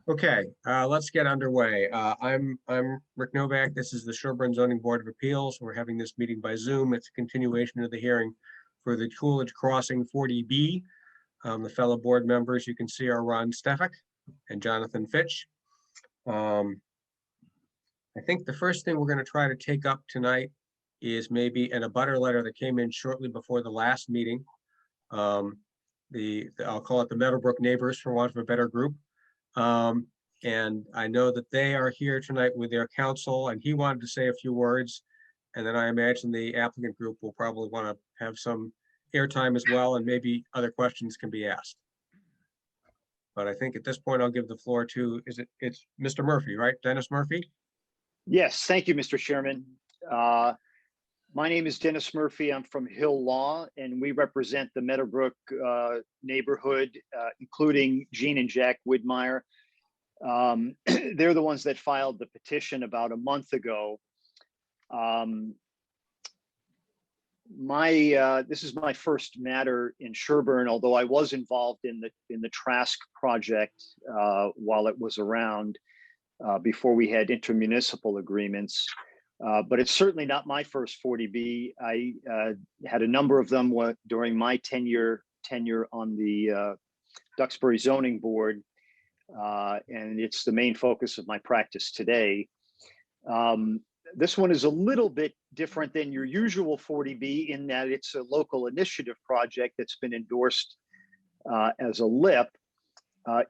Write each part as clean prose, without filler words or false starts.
Okay, let's get underway. I'm Rick Novak. This is the Sherburne Zoning Board of Appeals. We're having this meeting by Zoom. It's a continuation of the hearing for the Coolidge Crossing 40B. The fellow board members you can see are Ron Stefik and Jonathan Fitch. I think the first thing we're going to try to take up tonight is maybe an abutter letter that came in shortly before the last meeting. I'll call it the Meadowbrook neighbors, for want of a better group. And I know that they are here tonight with their counsel, and he wanted to say a few words. And then I imagine the applicant group will probably want to have some airtime as well, and maybe other questions can be asked. But I think at this point, I'll give the floor to, it's Mr. Murphy, right? Dennis Murphy? Yes, thank you, Mr. Chairman. My name is Dennis Murphy. I'm from Hill Law, and we represent the Meadowbrook neighborhood, including Gene and Jack Widmeyer. They're the ones that filed the petition about a month ago. This is my first matter in Sherburne, although I was involved in the Trask project while it was around before we had intermunicipal agreements. But it's certainly not my first 40B. I had a number of them during my tenure on the Duxbury Zoning Board, and it's the main focus of my practice today. This one is a little bit different than your usual 40B in that it's a local initiative project that's been endorsed as a LIP,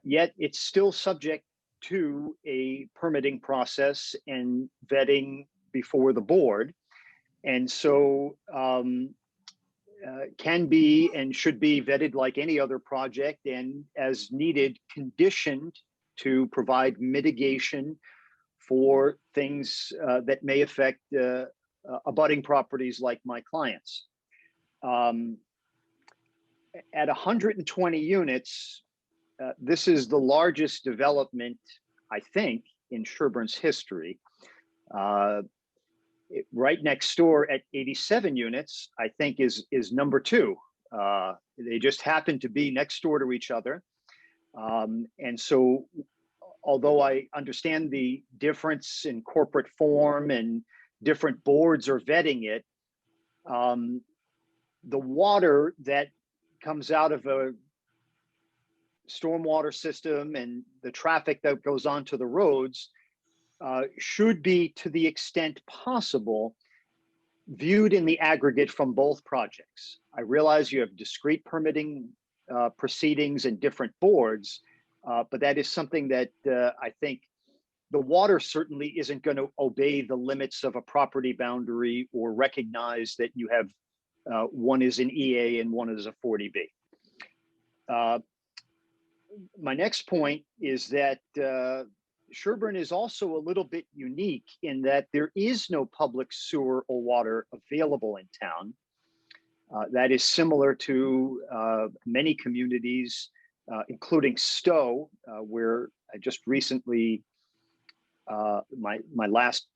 yet it's still subject to a permitting process and vetting before the board. And so can be and should be vetted like any other project, and as needed, conditioned to provide mitigation for things that may affect abutting properties like my clients. At 120 units, this is the largest development, I think, in Sherburne's history. Right next door at 87 units, I think is number two. They just happen to be next door to each other. And so, although I understand the difference in corporate form and different boards are vetting it, the water that comes out of a stormwater system and the traffic that goes onto the roads should be, to the extent possible, viewed in the aggregate from both projects. I realize you have discrete permitting proceedings and different boards, but that is something that I think the water certainly isn't going to obey the limits of a property boundary or recognize that you have one is an EA and one is a 40B. My next point is that Sherburne is also a little bit unique in that there is no public sewer or water available in town. That is similar to many communities, including Stowe, where I just recently, my last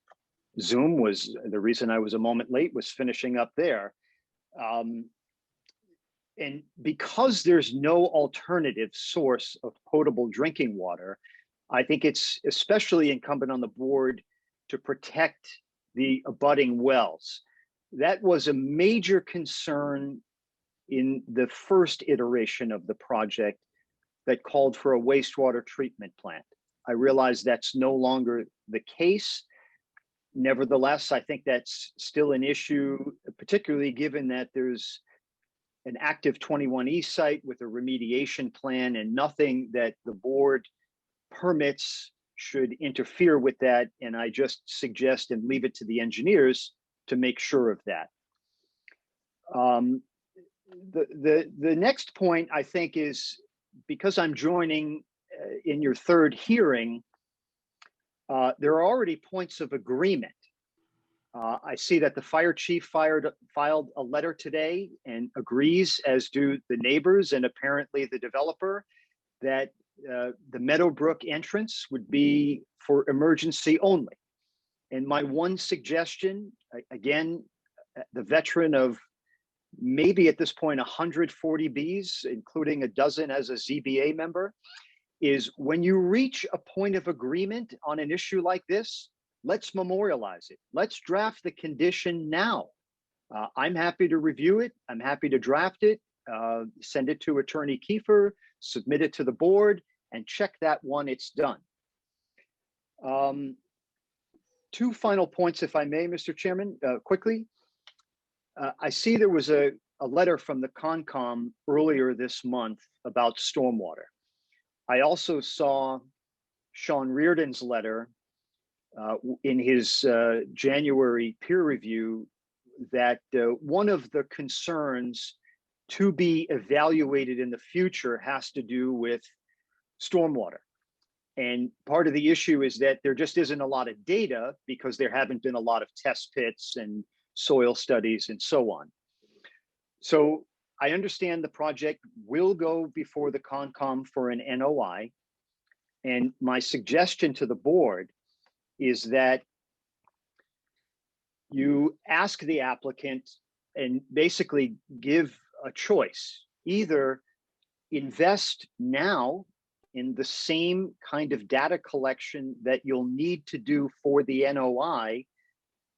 Zoom was, the reason I was a moment late was finishing up there. And because there's no alternative source of potable drinking water, I think it's especially incumbent on the board to protect the abutting wells. That was a major concern in the first iteration of the project that called for a wastewater treatment plant. I realize that's no longer the case. Nevertheless, I think that's still an issue, particularly given that there's an active 21E site with a remediation plan and nothing that the board permits should interfere with that. And I just suggest and leave it to the engineers to make sure of that. The next point, I think, is because I'm joining in your third hearing, there are already points of agreement. I see that the fire chief filed a letter today and agrees, as do the neighbors and apparently the developer, that the Meadowbrook entrance would be for emergency only. And my one suggestion, again, the veteran of maybe at this point 140 Bs, including a dozen as a ZBA member, is when you reach a point of agreement on an issue like this, let's memorialize it. Let's draft the condition now. I'm happy to review it. I'm happy to draft it, send it to Attorney Kiefer, submit it to the board, and check that one, it's done. Two final points, if I may, Mr. Chairman, quickly. I see there was a letter from the Concom earlier this month about stormwater. I also saw Sean Reardon's letter in his January peer review that one of the concerns to be evaluated in the future has to do with stormwater. And part of the issue is that there just isn't a lot of data because there haven't been a lot of test pits and soil studies and so on. So I understand the project will go before the Concom for an NOI. And my suggestion to the board is that you ask the applicant and basically give a choice. Either invest now in the same kind of data collection that you'll need to do for the NOI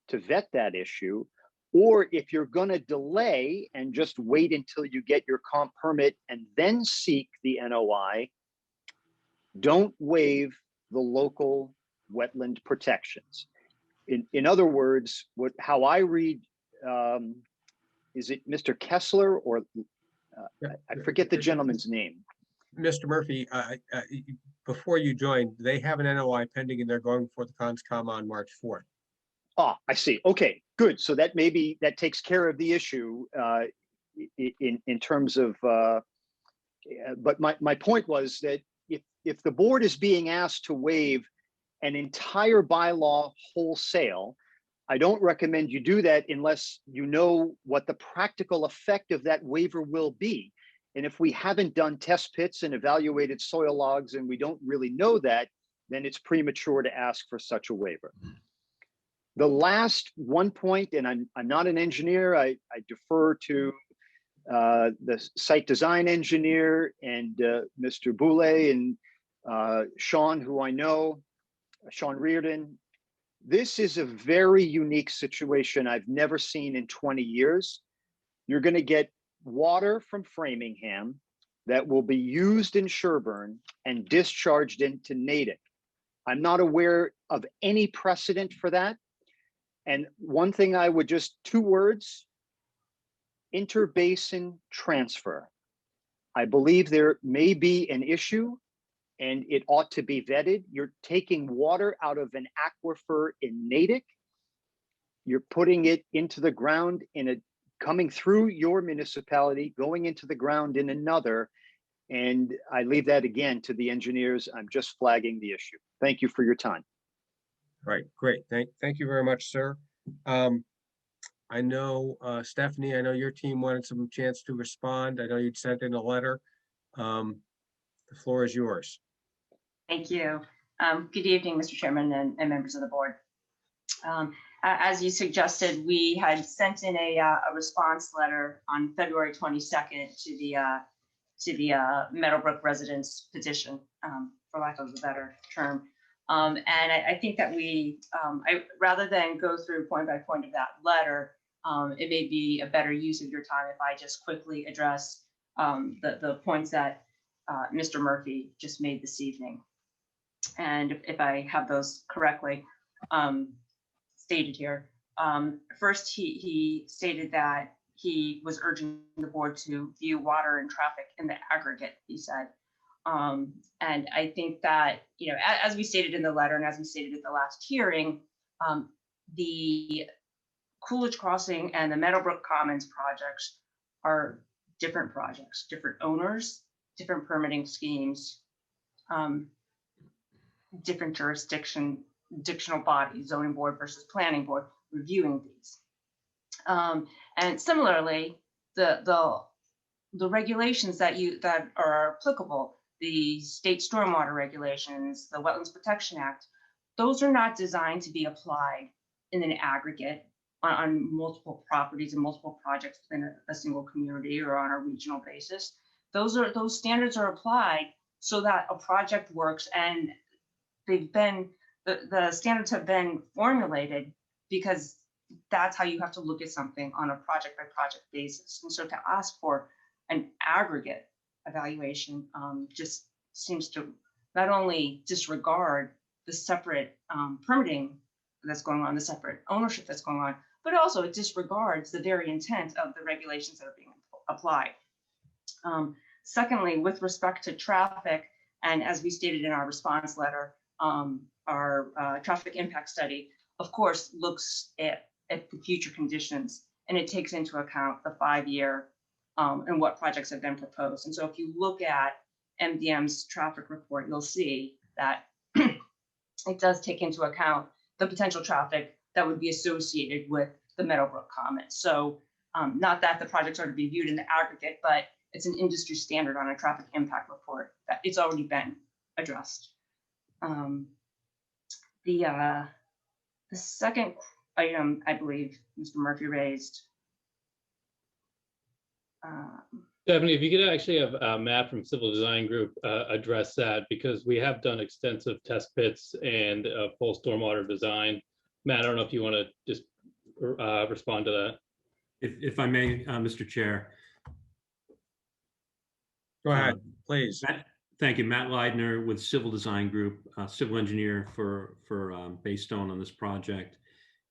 to vet that issue, or if you're going to delay and just wait until you get your comp permit and then seek the NOI, don't waive the local wetland protections. In other words, how I read, is it Mr. Kessler or I forget the gentleman's name. Mr. Murphy, before you joined, they have an NOI pending and they're going before the CONSCOM on March 4th. Ah, I see. Okay, good. So that maybe that takes care of the issue in terms of, but my point was that if the board is being asked to waive an entire bylaw wholesale, I don't recommend you do that unless you know what the practical effect of that waiver will be. And if we haven't done test pits and evaluated soil logs and we don't really know that, then it's premature to ask for such a waiver. The last one point, and I'm not an engineer, I defer to the site design engineer and Mr. Boulay and Sean, who I know, Sean Reardon. This is a very unique situation I've never seen in 20 years. You're going to get water from Framingham that will be used in Sherburne and discharged into Natick. I'm not aware of any precedent for that. And one thing I would just, 2 words, interbasin transfer. I believe there may be an issue and it ought to be vetted. You're taking water out of an aquifer in Natick. You're putting it into the ground coming through your municipality, going into the ground in another. And I leave that again to the engineers. I'm just flagging the issue. Thank you for your time. Right, great. Thank you very much, sir. I know, Stephanie, I know your team wanted some chance to respond. I know you'd sent in a letter. The floor is yours. Thank you. Good evening, Mr. Chairman and members of the board. As you suggested, we had sent in a response letter on February 22nd to the Meadowbrook residents petition, for lack of a better term. And I think that rather than go through point by point of that letter, it may be a better use of your time if I just quickly address the points that Mr. Murphy just made this evening. And if I have those correctly stated here. First, he stated that he was urging the board to view water and traffic in the aggregate, he said. And I think that, as we stated in the letter and as we stated at the last hearing, the Coolidge Crossing and the Meadowbrook Commons projects are different projects, different owners, different permitting schemes, different jurisdictional bodies, zoning board versus planning board reviewing these. And similarly, the regulations that are applicable, the state stormwater regulations, the Wetlands Protection Act, those are not designed to be applied in an aggregate on multiple properties and multiple projects within a single community or on a regional basis. Those standards are applied so that a project works. And they've been, the standards have been formulated because that's how you have to look at something on a project by project basis. And so to ask for an aggregate evaluation just seems to not only disregard the separate permitting that's going on, the separate ownership that's going on, but also it disregards the very intent of the regulations that are being applied. Secondly, with respect to traffic, and as we stated in our response letter, our traffic impact study, of course, looks at the future conditions, and it takes into account the 5-year and what projects have been proposed. And so if you look at MDM's traffic report, you'll see that it does take into account the potential traffic that would be associated with the Meadowbrook comment. So not that the projects are to be viewed in the aggregate, but it's an industry standard on a traffic impact report that it's already been addressed. The second item, I believe Mr. Murphy raised. Stephanie, if you could actually have Matt from Civil Design Group address that, because we have done extensive test pits and full stormwater design. Matt, I don't know if you want to just respond to that. If I may, Mr. Chair. Go ahead, please. Thank you. Matt Leidner with Civil Design Group, civil engineer for Baystone on this project.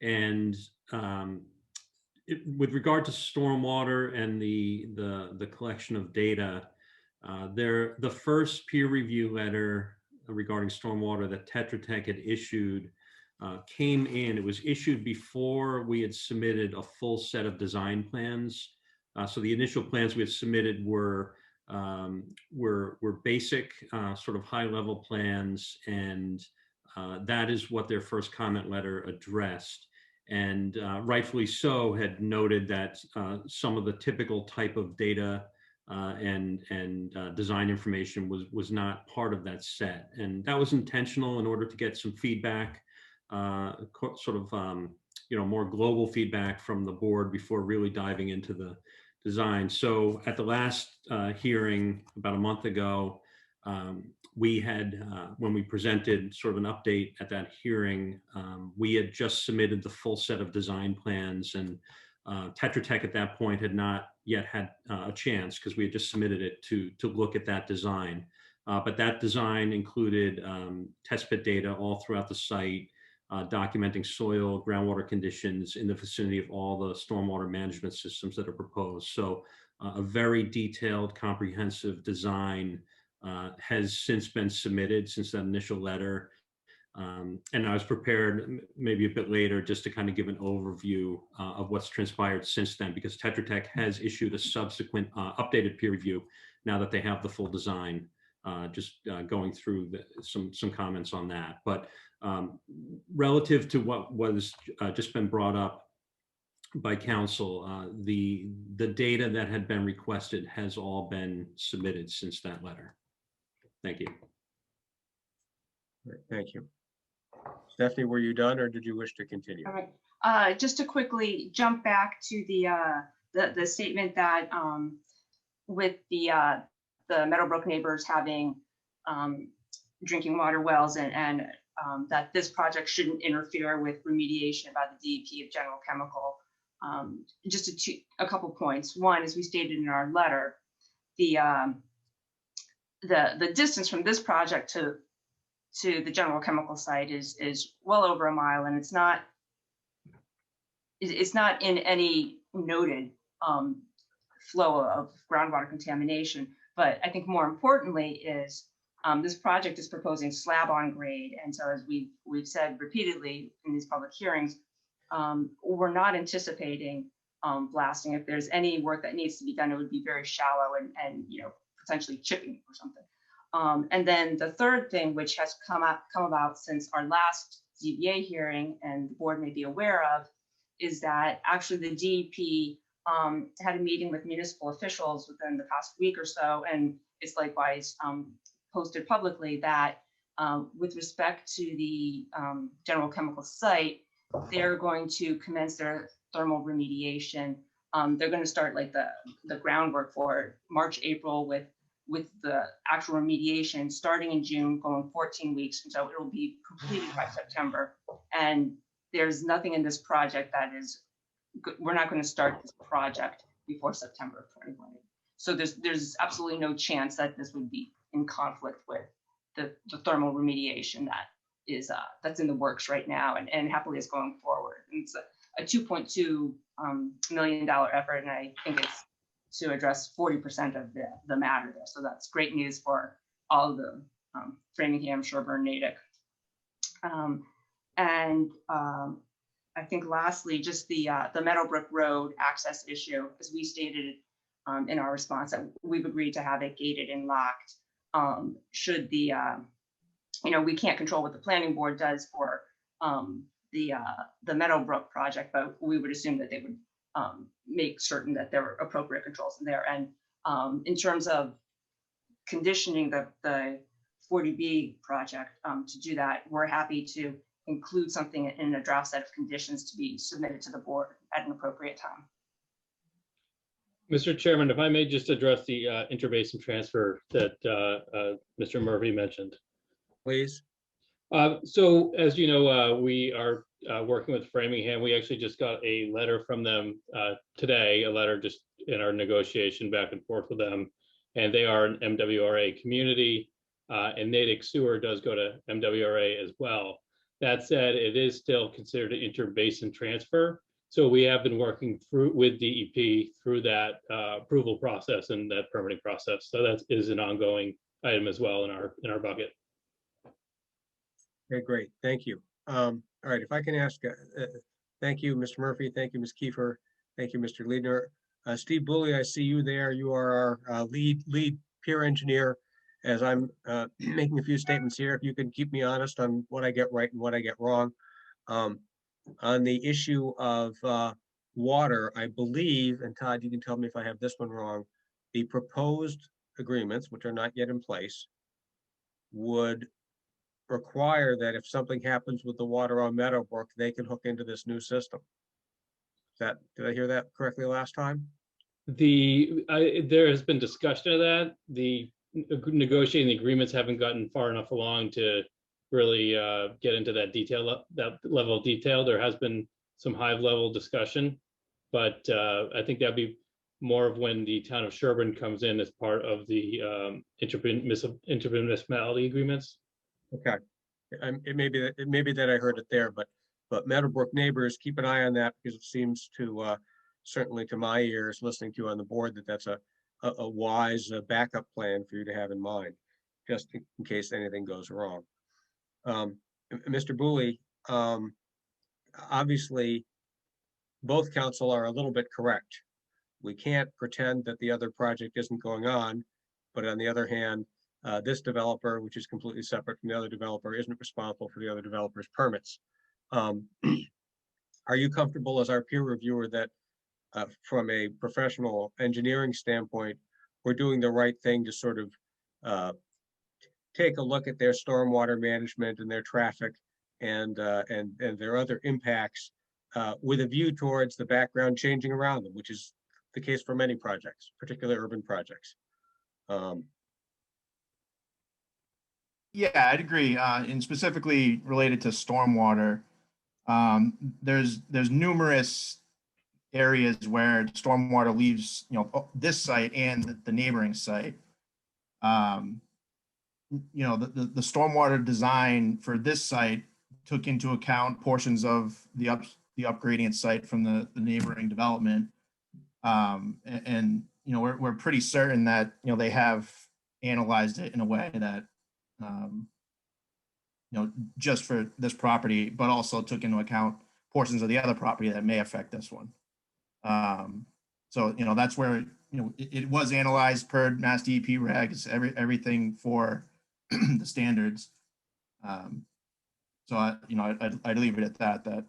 And with regard to stormwater and the collection of data, the first peer review letter regarding stormwater that Tetra Tech had issued came in. It was issued before we had submitted a full set of design plans. So the initial plans we had submitted were basic, sort of high-level plans, and that is what their first comment letter addressed. And rightfully so, had noted that some of the typical type of data and design information was not part of that set, and that was intentional in order to get some feedback, sort of more global feedback from the board before really diving into the design. So at the last hearing about a month ago, we had, when we presented sort of an update at that hearing, we had just submitted the full set of design plans, and Tetra Tech at that point had not yet had a chance, because we had just submitted it to look at that design. But that design included test pit data all throughout the site, documenting soil, groundwater conditions in the vicinity of all the stormwater management systems that are proposed. So a very detailed, comprehensive design has since been submitted since that initial letter. And I was prepared maybe a bit later just to kind of give an overview of what's transpired since then, because Tetra Tech has issued a subsequent updated peer review now that they have the full design, just going through some comments on that. But relative to what was just been brought up by council, the data that had been requested has all been submitted since that letter. Thank you. Great, thank you. Stephanie, were you done, or did you wish to continue? All right. Just to quickly jump back to the statement that with the Meadowbrook neighbors having drinking water wells and that this project shouldn't interfere with remediation by the DEP of General Chemical. Just a couple points. One, as we stated in our letter, the distance from this project to the General Chemical site is well over a mile, and it's not in any noted flow of groundwater contamination. But I think more importantly is this project is proposing slab on grade, and so as we've said repeatedly in these public hearings, we're not anticipating blasting. If there's any work that needs to be done, it would be very shallow and potentially chipping or something. And then the third thing, which has come about since our last ZBA hearing, and the board may be aware of, is that actually the DEP had a meeting with municipal officials within the past week or so, and it's likewise posted publicly that with respect to the General Chemical site, they're going to commence their thermal remediation. They're going to start like the groundwork for March, April with with the actual remediation starting in June, going 14 weeks. And so it'll be completed by September. And there's nothing in this project that is, we're not going to start this project before September of 2020. So there's absolutely no chance that this would be in conflict with the thermal remediation that is that's in the works right now and happily is going forward. And it's a $2.2 million effort, and I think it's to address 40% of the matter there. So that's great news for all of the Framingham, Sherburne, Natick. I think lastly, just the Meadowbrook Road access issue, as we stated in our response, that we've agreed to have it gated and locked. Should the, we can't control what the planning board does for the Meadowbrook project, but we would assume that they would make certain that there are appropriate controls in there. And in terms of conditioning the 40B project to do that, we're happy to include something in a draft set of conditions to be submitted to the board at an appropriate time. Mr. Chairman, if I may just address the interbasin transfer that Mr. Murphy mentioned. Please. So as you know, we are working with Framingham. We actually just got a letter from them today, a letter just in our negotiation back and forth with them. And they are an MWRA community, and Natick Sewer does go to MWRA as well. That said, it is still considered an interbasin transfer. So we have been working through with DEP through that approval process and that permitting process. So that is an ongoing item as well in our bucket. Okay, great. Thank you. All right, if I can ask, thank you, Mr. Murphy. Thank you, Ms. Kiefer. Thank you, Mr. Liedner. Steve Bully, I see you there. You are our lead peer engineer. As I'm making a few statements here, if you can keep me honest on what I get right and what I get wrong. On the issue of water, I believe, and Todd, you can tell me if I have this one wrong, the proposed agreements, which are not yet in place, would require that if something happens with the water on Meadowbrook, they can hook into this new system. Did I hear that correctly last time? There has been discussion of that. The negotiating the agreements haven't gotten far enough along to really get into that detail, that level of detail. There has been some high level discussion, but I think that'd be more of when the town of Sherburne comes in as part of the intermunicipality agreements. Okay, it may be that I heard it there, but Meadowbrook neighbors, keep an eye on that, because it seems to certainly to my ears, listening to you on the board, that's a wise backup plan for you to have in mind, just in case anything goes wrong. Mr. Bully, obviously, both council are a little bit correct. We can't pretend that the other project isn't going on, but on the other hand, this developer, which is completely separate from the other developer, isn't responsible for the other developer's permits. Are you comfortable as our peer reviewer that from a professional engineering standpoint, we're doing the right thing to sort of take a look at their stormwater management and their traffic and their other impacts with a view towards the background changing around them, which is the case for many projects, particularly urban projects? Yeah, I'd agree. And specifically related to stormwater, there's numerous areas where stormwater leaves, this site and the neighboring site. The stormwater design for this site took into account portions of the upgradient site from the neighboring development. We're pretty certain that, they have analyzed it in a way that, just for this property, but also took into account portions of the other property that may affect this one. So that's where, it was analyzed per Mass DEP regs, everything for the standards. So I'd leave it at that,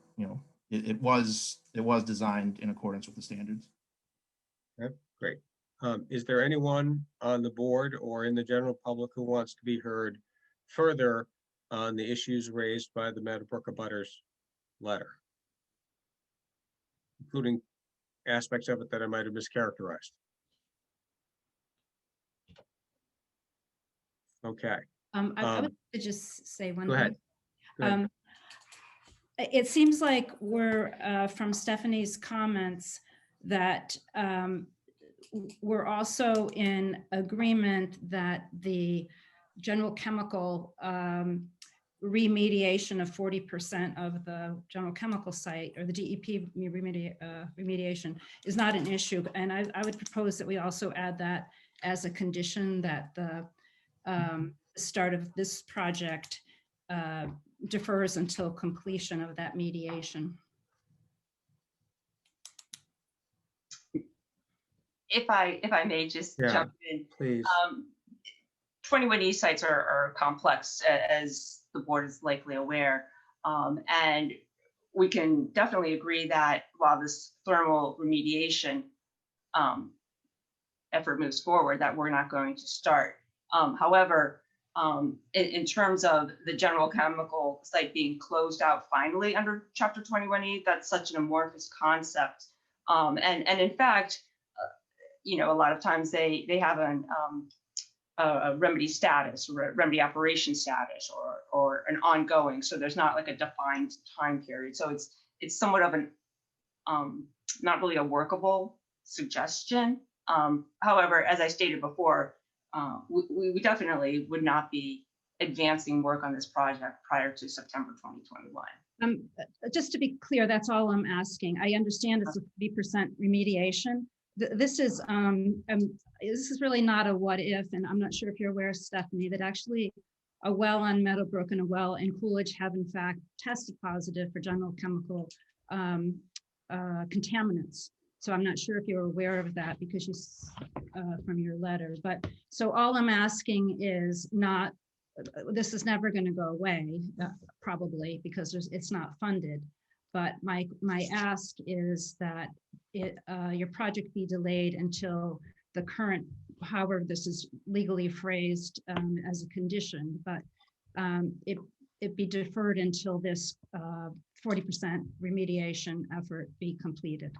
it was designed in accordance with the standards. Okay, great. Is there anyone on the board or in the general public who wants to be heard further on the issues raised by the Meadowbrook abutters letter, including aspects of it that I might have mischaracterized? Okay, I would just say one go thing. ahead. Go ahead. It seems like we're, from Stephanie's comments, that we're also in agreement that the general chemical remediation of 40% of the general chemical site, or the DEP remediation, is not an issue. And I would propose that we also add that as a condition, that the start of this project defers until completion of that mediation. If I may just Yeah. jump in. Please. 21E sites are complex, as the board is likely aware. And we can definitely agree that while this thermal remediation effort moves forward, that we're not going to start. However, in terms of the general chemical site being closed out finally under Chapter 21E, that's such an amorphous concept. And in fact, you know, a lot of times they have a remedy status, or a remedy operation status, or an ongoing. So there's not like a defined time period. So it's somewhat of an not really a workable suggestion. However, as I stated before, we definitely would not be advancing work on this project prior to September 2021. Just to be clear, that's all I'm asking. I understand it's a 30% remediation. This is really not a what if, and I'm not sure if you're aware, Stephanie, that actually a well on Meadowbrook and a well in Coolidge have in fact tested positive for general chemical contaminants. So I'm not sure if you're aware of that, because you from your letter. But so all I'm asking is not, this is never going to go away, probably, because it's not funded. But my ask is that your project be delayed until the current, however this is legally phrased as a condition, but it be deferred until this 40% remediation effort be completed.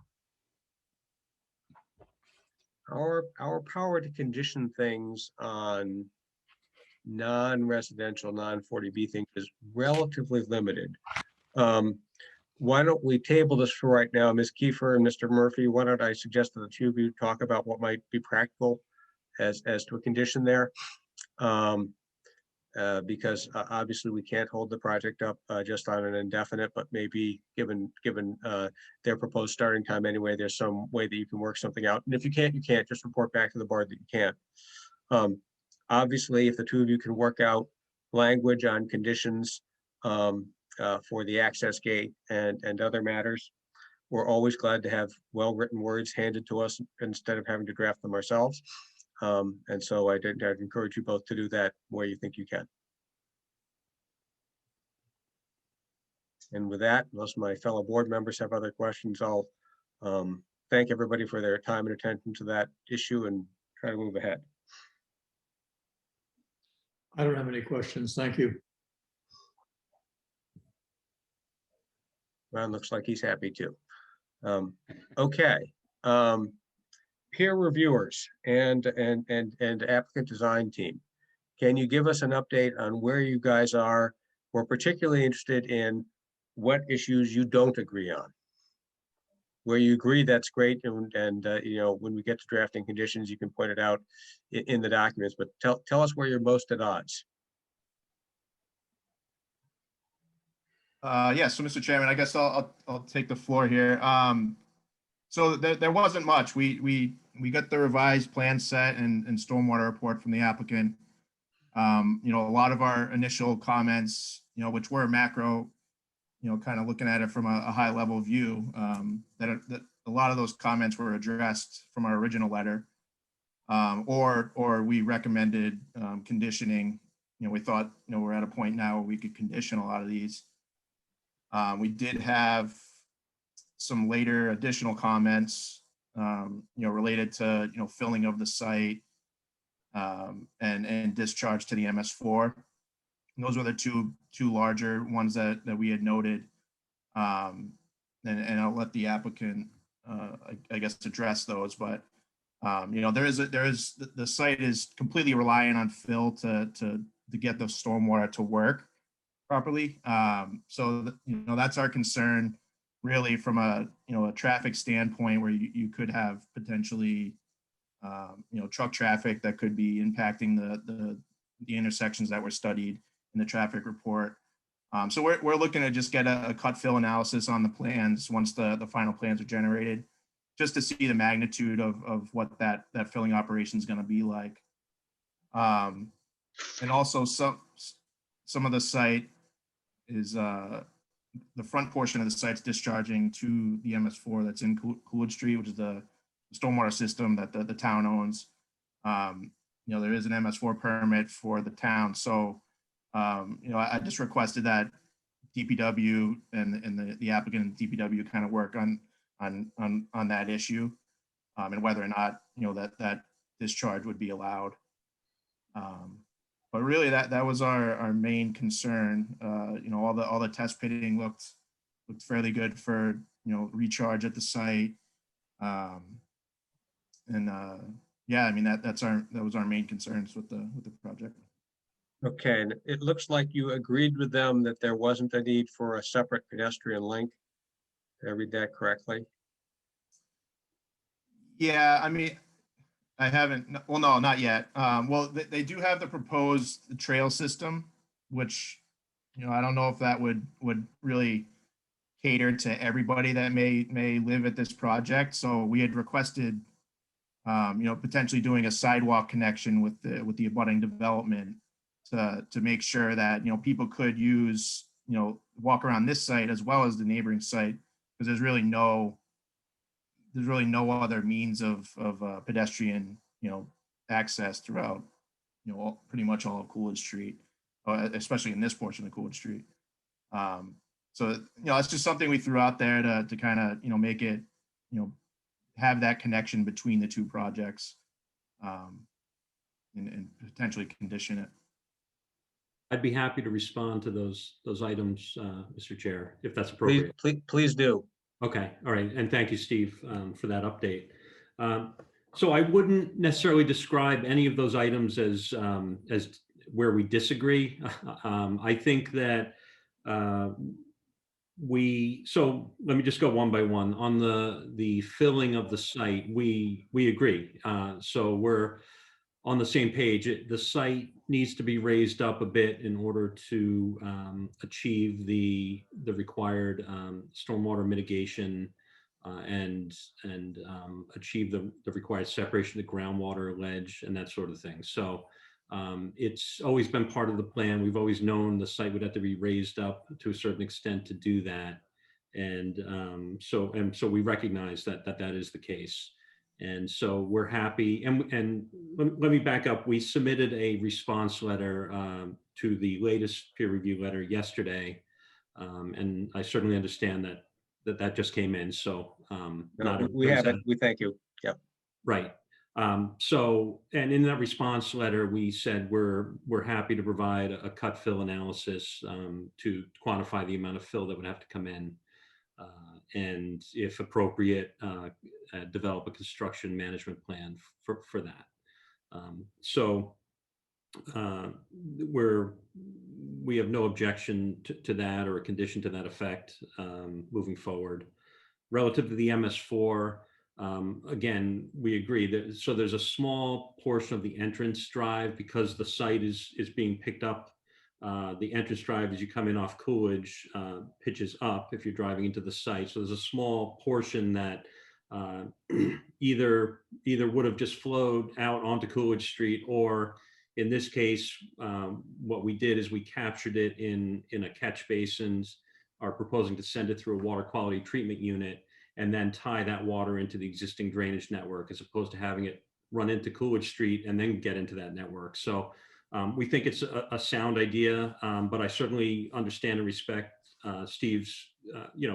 Our power to condition things on non-residential, non-40B things is relatively limited. Why don't we table this for right now, Ms. Kiefer and Mr. Murphy? Why don't I suggest that the two of you talk about what might be practical as to a condition there? Because obviously we can't hold the project up just on an indefinite, but maybe given their proposed starting time anyway, there's some way that you can work something out. And if you can't, you can't. Just report back to the board that you can't. Obviously, if the two of you can work out language on conditions for the access gate and other matters, we're always glad to have well-written words handed to us instead of having to draft them ourselves. And so I'd encourage you both to do that where you think you can. And with that, unless my fellow board members have other questions, I'll thank everybody for their time and attention to that issue and try to move ahead. I don't have any questions. Thank you. Ron looks like he's happy too. Okay. Peer reviewers and applicant design team. Can you give us an update on where you guys are? We're particularly interested in what issues you don't agree on. Where you agree, that's great. And you know, when we get to drafting conditions, you can point it out in the documents, but tell us where you're most at odds. Yeah, so Mr. Chairman, I guess I'll take the floor here. So there wasn't much. We got the revised plan set and stormwater report from the applicant. You know, a lot of our initial comments, you know, which were macro, you know, kind of looking at it from a high level view, that a lot of those comments were addressed from our original letter, or we recommended conditioning. You know, we thought, you know, we're at a point now where we could condition a lot of these. We did have some later additional comments, you know, related to, you know, filling of the site and discharge to the MS4. And those were the two larger ones that we had noted. And I'll let the applicant, I guess, address those. But The site is completely reliant on fill to get the stormwater to work properly. That's our concern, really, from a traffic standpoint, where you could have potentially truck traffic that could be impacting the intersections that were studied in the traffic report. So we're looking to just get a cut fill analysis on the plans once the final plans are generated, just to see the magnitude of what that filling operation is going to be like. And also some of the site is the front portion of the site's discharging to the MS4 that's in Coolidge Street, which is the stormwater system that the town owns. There is an MS4 permit for the town. So, I just requested that DPW and the applicant and DPW kind of work on that issue, and whether or not, that discharge would be allowed. But really that was our main concern. All the test pitting looked fairly good for, recharge at the site. Yeah, I mean, that was our main concerns with the project. Okay, and it looks like you agreed with them that there wasn't a need for a separate pedestrian link. Did I read that correctly? Yeah, I mean, I haven't, well, no, not yet. Well, they do have the proposed trail system, which, I don't know if that would really cater to everybody that may live at this project. So we had requested, potentially doing a sidewalk connection with the abutting development to make sure that, people could use, walk around this site as well as the neighboring site, because there's really no other means of pedestrian, access throughout, pretty much all of Coolidge Street, especially in this portion of Coolidge Street. So, it's just something we threw out there to kind of, make it, have that connection between the two projects, and potentially condition it. I'd be happy to respond to those items, Mr. Chair, if that's appropriate. Please do. Okay, all right, and thank you, Steve, for that update. So I wouldn't necessarily describe any of those items as where we disagree. I think that so let me just go one by one. On the filling of the site, we agree. So we're on the same page. The site needs to be raised up a bit in order to achieve the required stormwater mitigation and achieve the required separation of the groundwater ledge and that sort of thing. So it's always been part of the plan. We've always known the site would have to be raised up to a certain extent to do that. And so we recognize that is the case. And so we're happy. And let me back up. We submitted a response letter to the latest peer review letter yesterday. And I certainly understand that just came in. So we have it. We thank you. Yep. Right. So, and in that response letter, we said we're happy to provide a cut fill analysis to quantify the amount of fill that would have to come in. And if appropriate, develop a construction management plan for that. So we have no objection to that or a condition to that effect moving forward. Relative to the MS4, again, we agree that so there's a small portion of the entrance drive because the site is being picked up. The entrance drive as you come in off Coolidge pitches up if you're driving into the site. So there's a small portion that either would have just flowed out onto Coolidge Street, or in this case, what we did is we captured it in a catch basins, are proposing to send it through a water quality treatment unit and then tie that water into the existing drainage network, as opposed to having it run into Coolidge Street and then get into that network. So we think it's a sound idea, but I certainly understand and respect Steve's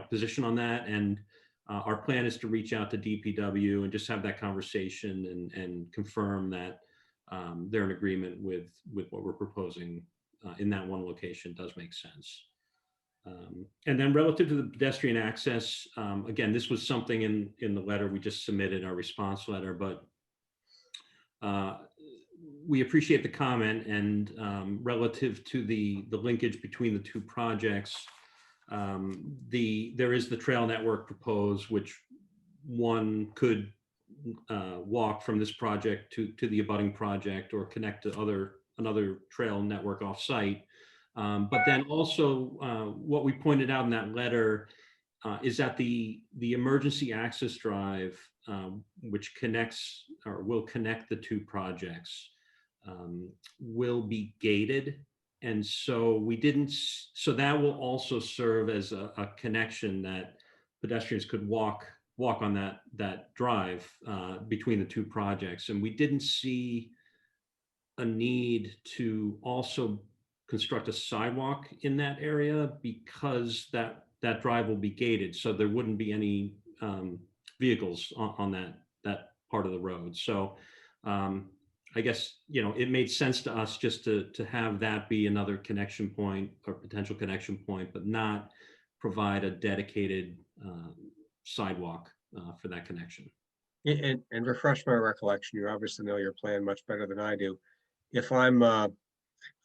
position on that. And our plan is to reach out to DPW and just have that conversation and confirm that they're in agreement with what we're proposing in that one location. Does make sense. And then relative to the pedestrian access, again, this was something in the letter we just submitted, our response letter, but we appreciate the comment, and relative to the linkage between the two projects, there is the trail network proposed, which one could walk from this project to the abutting project or connect to another trail network off-site. But then also what we pointed out in that letter is that the emergency access drive, which connects or will connect the two projects, will be gated. And so so that will also serve as a connection that pedestrians could walk on that drive between the two projects. And we didn't see a need to also construct a sidewalk in that area because that drive will be gated. So there wouldn't be any vehicles on that part of the road. So I guess, it made sense to us just to have that be another connection point or potential connection point, but not provide a dedicated sidewalk for that connection. And refresh my recollection, you obviously know your plan much better than I do. If I'm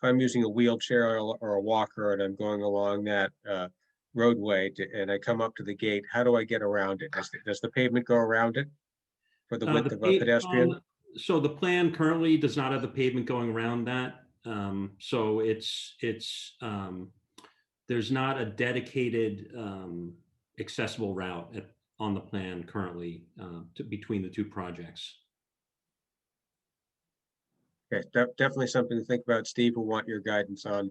using a wheelchair or a walker and I'm going along that roadway and I come up to the gate, how do I get around it? Does the pavement go around it for the width of a pedestrian? So the plan currently does not have the pavement going around that. So there's not a dedicated accessible route on the plan currently between the two projects. Okay, definitely something to think about. Steve, will want your guidance on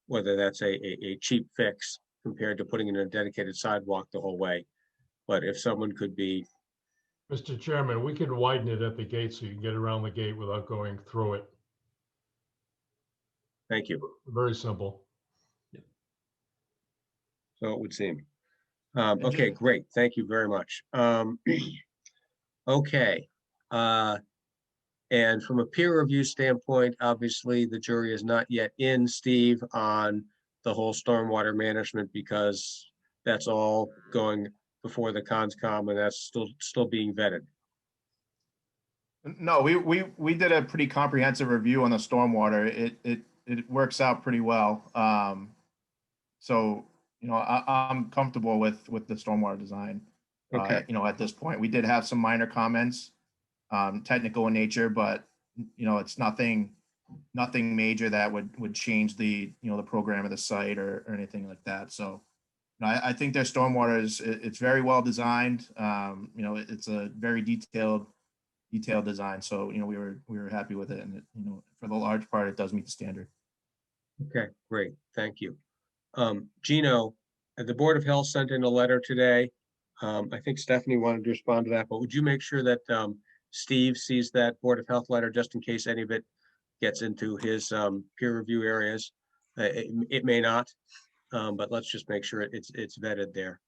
whether that's a cheap fix compared to putting in a dedicated sidewalk the whole way. But if someone could be. Mr. Chairman, we can widen it at the gate so you can get around the gate without going through it. Thank you. Very simple. So it would seem. Okay, great. Thank you very much. Okay. And from a peer review standpoint, obviously the jury is not yet in, Steve, on the whole stormwater management because that's all going before the CONSCOM and that's still being vetted. No, we did a pretty comprehensive review on the stormwater. It works out pretty well. So, I'm comfortable with the stormwater design. Okay. At this point, we did have some minor comments, technical in nature, but it's nothing major that would change the the program of the site or anything like that. So I think their stormwater it's very well designed. It's a very detailed design. So we were happy with it, and for the large part it does meet the standard. Okay, great. Thank you. Gino, the Board of Health sent in a letter today. I think Stephanie wanted to respond to that, but would you make sure that Steve sees that Board of Health letter just in case any of it gets into his peer review areas? It may not, but let's just make sure it's vetted there.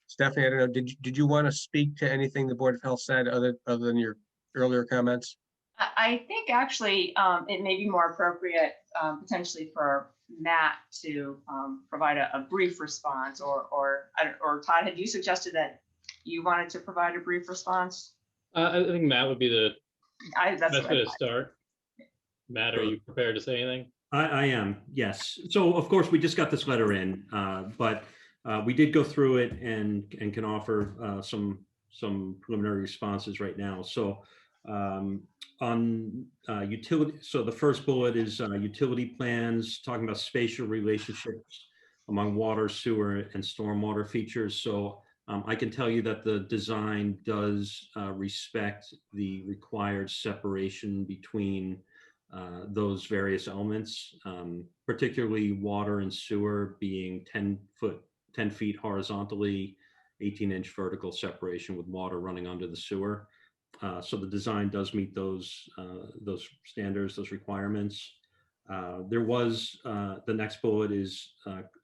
Stephanie, I don't know, did you want to speak to anything the Board of Health said other than your earlier comments? I think actually it may be more appropriate potentially for Matt to provide a brief response, or Todd, had you suggested that you wanted to provide a brief response? I think Matt would be the best way to thought. start. Matt, are you prepared to say anything? I am, yes. So of course we just got this letter in, but we did go through it and can offer some preliminary responses right now. So on utility, so the first bullet is utility plans, talking about spatial relationships among water, sewer, and stormwater features. So I can tell you that the design does respect the required separation between those various elements, particularly water and sewer being 10 feet horizontally, 18-inch vertical separation with water running under the sewer. So the design does meet those standards, those requirements. There was the next bullet is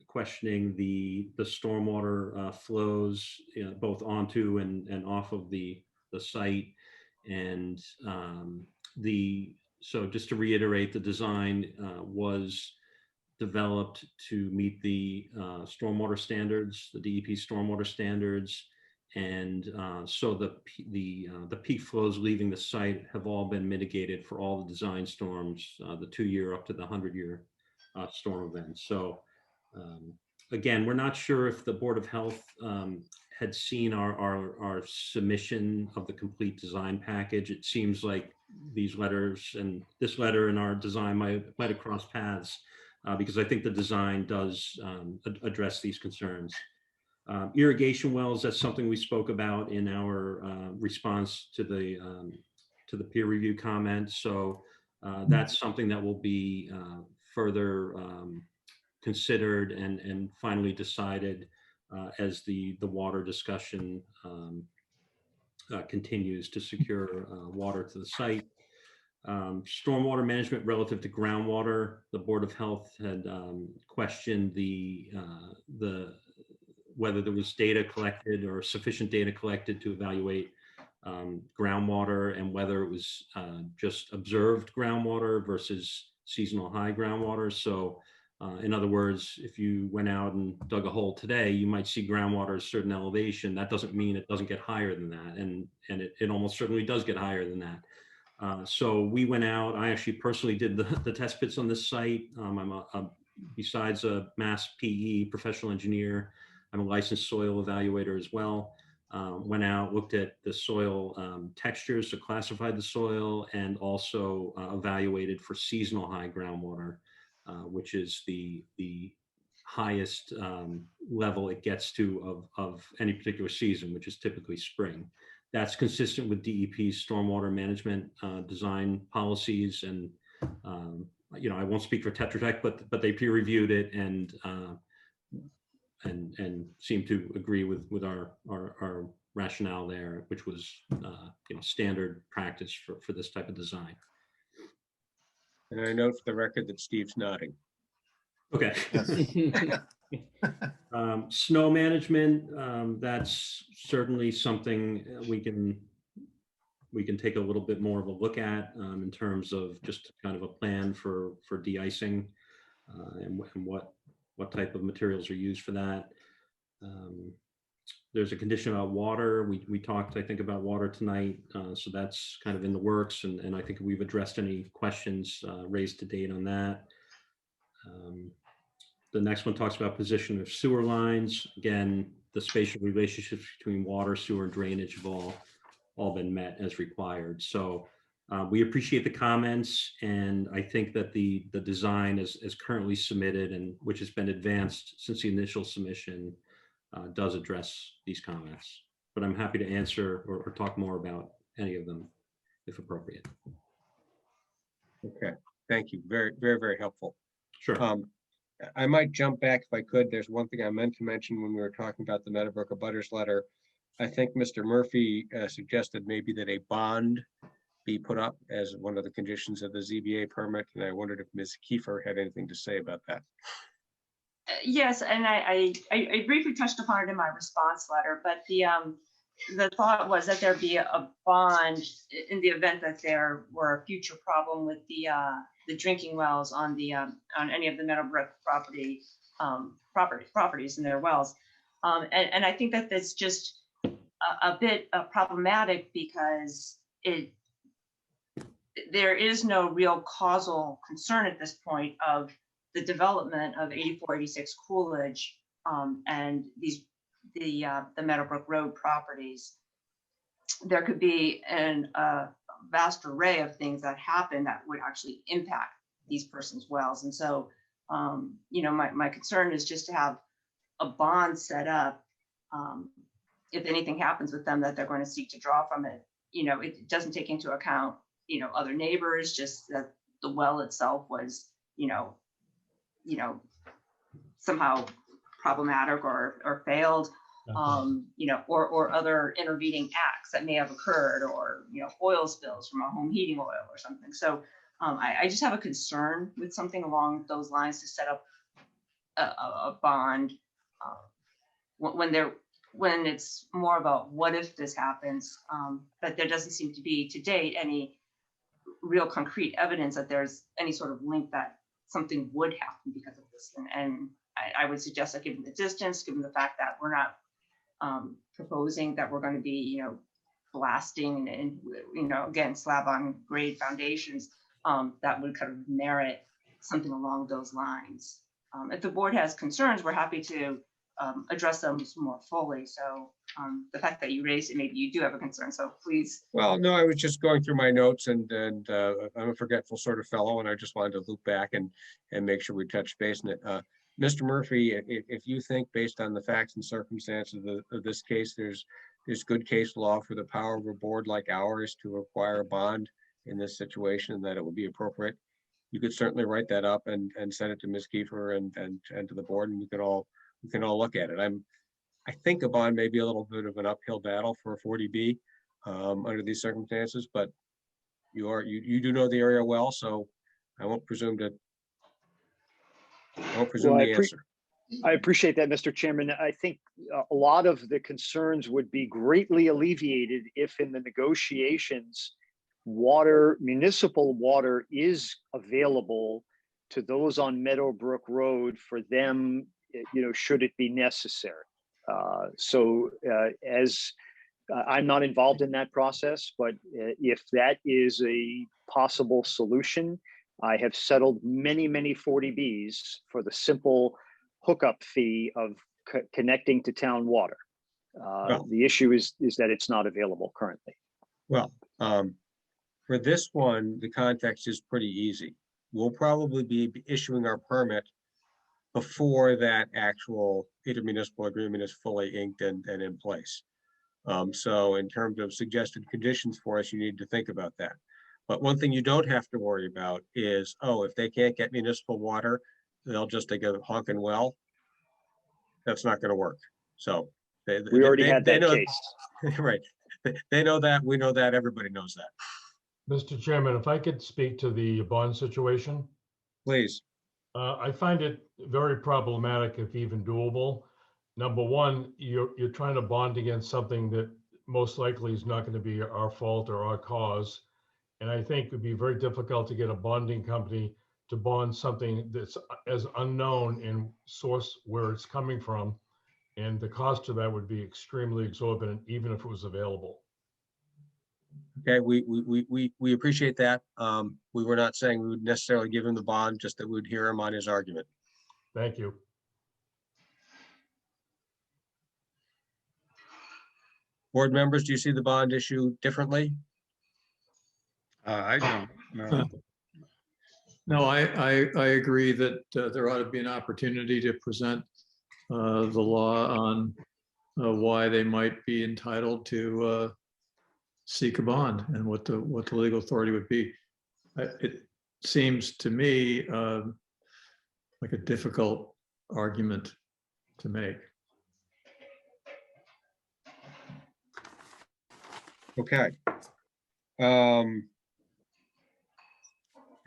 questioning the stormwater flows, both onto and off of the site, and so just to reiterate, the design was developed to meet the stormwater standards, the DEP stormwater standards, And so the peak flows leaving the site have all been mitigated for all the design storms, the 2-year up to the 100-year storm events. So again, we're not sure if the Board of Health had seen our submission of the complete design package. It seems like these letters and this letter and our design might have crossed paths because I think the design does address these concerns. Irrigation wells, that's something we spoke about in our response to the peer review comments. So that's something that will be further considered and finally decided as the water discussion continues to secure water to the site. Stormwater management relative to groundwater, the Board of Health had questioned whether there was data collected or sufficient data collected to evaluate groundwater and whether it was just observed groundwater versus seasonal high groundwater. So in other words, if you went out and dug a hole today, you might see groundwater at a certain elevation. That doesn't mean it doesn't get higher than that. And it almost certainly does get higher than that. So we went out, I actually personally did the test pits on this site. Besides a Mass PE professional engineer, I'm a licensed soil evaluator as well. Went out, looked at the soil textures, so classified the soil, and also evaluated for seasonal high groundwater, which is the highest level it gets to of any particular season, which is typically spring. That's consistent with DEP's stormwater management design policies, and I won't speak for Tetra Tech, but they peer reviewed it and seem to agree with our rationale there, which was standard practice for this type of design. And I note for the record that Steve's nodding. Okay. Yes. Snow management, that's certainly something we can take a little bit more of a look at in terms of just kind of a plan for de-icing and what type of materials are used for that. There's a condition about water. We talked, I think, about water tonight, so that's kind of in the works, and I think we've addressed any questions raised to date on that. The next one talks about position of sewer lines. Again, the spatial relationships between water, sewer, and drainage have all been met as required. So we appreciate the comments, and I think that the design is currently submitted and which has been advanced since the initial submission does address these comments. But I'm happy to answer or talk more about any of them if appropriate. Okay, thank you. Very, very, very helpful. Sure. I might jump back if I could. There's one thing I meant to mention when we were talking about the Meadowbrook abutters letter. I think Mr. Murphy suggested maybe that a bond be put up as one of the conditions of the ZBA permit, and I wondered if Ms. Kiefer had anything to say about that. Yes, and I briefly touched upon it in my response letter, but the thought was that there be a bond in the event that there were a future problem with the drinking wells on any of the Meadowbrook properties in their wells, and I think that that's just a bit problematic because there is no real causal concern at this point of the development of 8486 Coolidge and the Meadowbrook Road properties. There could be a vast array of things that happen that would actually impact these persons' wells. And so, my concern is just to have a bond set up. If anything happens with them that they're going to seek to draw from it, it doesn't take into account, other neighbors, just that the well itself was, somehow problematic or failed, or other intervening acts that may have occurred, or, oil spills from a home heating oil or something. So I just have a concern with something along those lines to set up a bond when it's more about what if this happens, but there doesn't seem to be to date any real concrete evidence that there's any sort of link that something would happen because of this. And I would suggest that given the distance, given the fact that we're not proposing that we're going to be, blasting and, again, slab on grade foundations, that would kind of merit something along those lines. If the board has concerns, we're happy to address them more fully. So the fact that you raised it, maybe you do have a concern. So please. Well, no, I was just going through my notes and I'm a forgetful sort of fellow, and I just wanted to loop back and make sure we touch base in it. Mr. Murphy, if you think based on the facts and circumstances of this case, there's good case law for the power of a board like ours to require a bond in this situation, that it would be appropriate, you could certainly write that up and send it to Ms. Kiefer and to the board, and we can all look at it. I think a bond may be a little bit of an uphill battle for a 40B under these circumstances, but you do know the area well, so I won't presume the answer. I appreciate that, Mr. Chairman. I think a lot of the concerns would be greatly alleviated if in the negotiations, municipal water is available to those on Meadowbrook Road for them, should it be necessary. As I'm not involved in that process, but if that is a possible solution, I have settled many 40Bs for the simple hookup fee of connecting to town water. The issue is that it's not available currently. Well, for this one, the context is pretty easy. We'll probably be issuing our permit before that actual intermunicipal agreement is fully inked and in place. So in terms of suggested conditions for us, you need to think about that. But one thing you don't have to worry about is, if they can't get municipal water, they'll just dig a honking well. That's not going to work. So we already had that case. Right. They know that. We know that. Everybody knows that. Mr. Chairman, if I could speak to the bond situation. Please. I find it very problematic, if even doable. Number one, you're trying to bond against something that most likely is not going to be our fault or our cause. And I think it would be very difficult to get a bonding company to bond something that's as unknown in source where it's coming from. And the cost of that would be extremely exorbitant, even if it was available. Okay, we appreciate that. We were not saying we would necessarily give him the bond, just that we would hear him on his argument. Thank you. Board members, do you see the bond issue differently? I don't know. No, I agree that there ought to be an opportunity to present the law on why they might be entitled to seek a bond and what the legal authority would be. It seems to me like a difficult argument to make. Okay.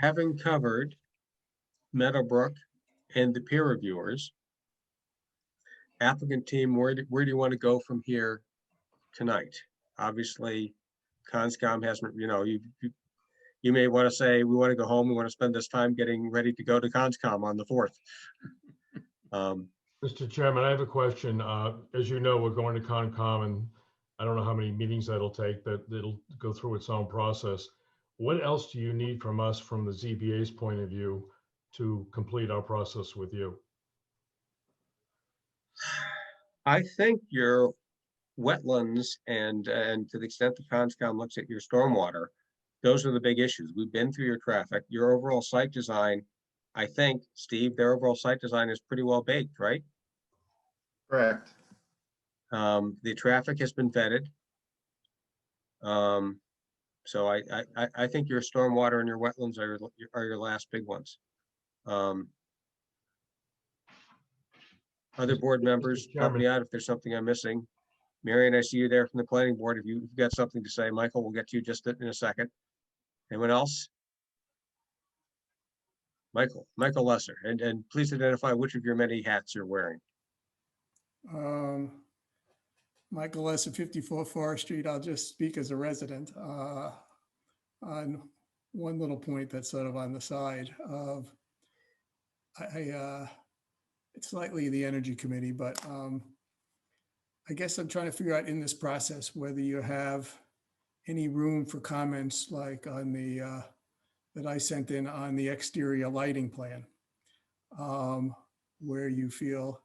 Having covered Meadowbrook and the peer reviewers, applicant team, where do you want to go from here tonight? Obviously, Conscom hasn't, you may want to say, we want to go home. We want to spend this time getting ready to go to Conscom on the 4th. Mr. Chairman, I have a question. As you know, we're going to Conscom, and I don't know how many meetings that'll take, but it'll go through its own process. What else do you need from us from the ZBA's point of view to complete our process with you? I think your wetlands and to the extent the Conscom looks at your stormwater, those are the big issues. We've been through your traffic, your overall site design. I think, Steve, their overall site design is pretty well baked, right? Correct. The traffic has been vetted. So I think your stormwater and your wetlands are your last big ones. Other board members, help me out if there's something I'm missing. Marion, I see you there from the planning board. If you've got something to say, Michael, we'll get to you just in a second. Anyone else? Michael Lesser, and please identify which of your many hats you're wearing. Michael Lesser, 54 Forest Street. I'll just speak as a resident on one little point that's sort of on the side of, it's slightly the Energy Committee, but I guess I'm trying to figure out in this process whether you have any room for comments like on the, that I sent in on the exterior lighting plan. Where you feel,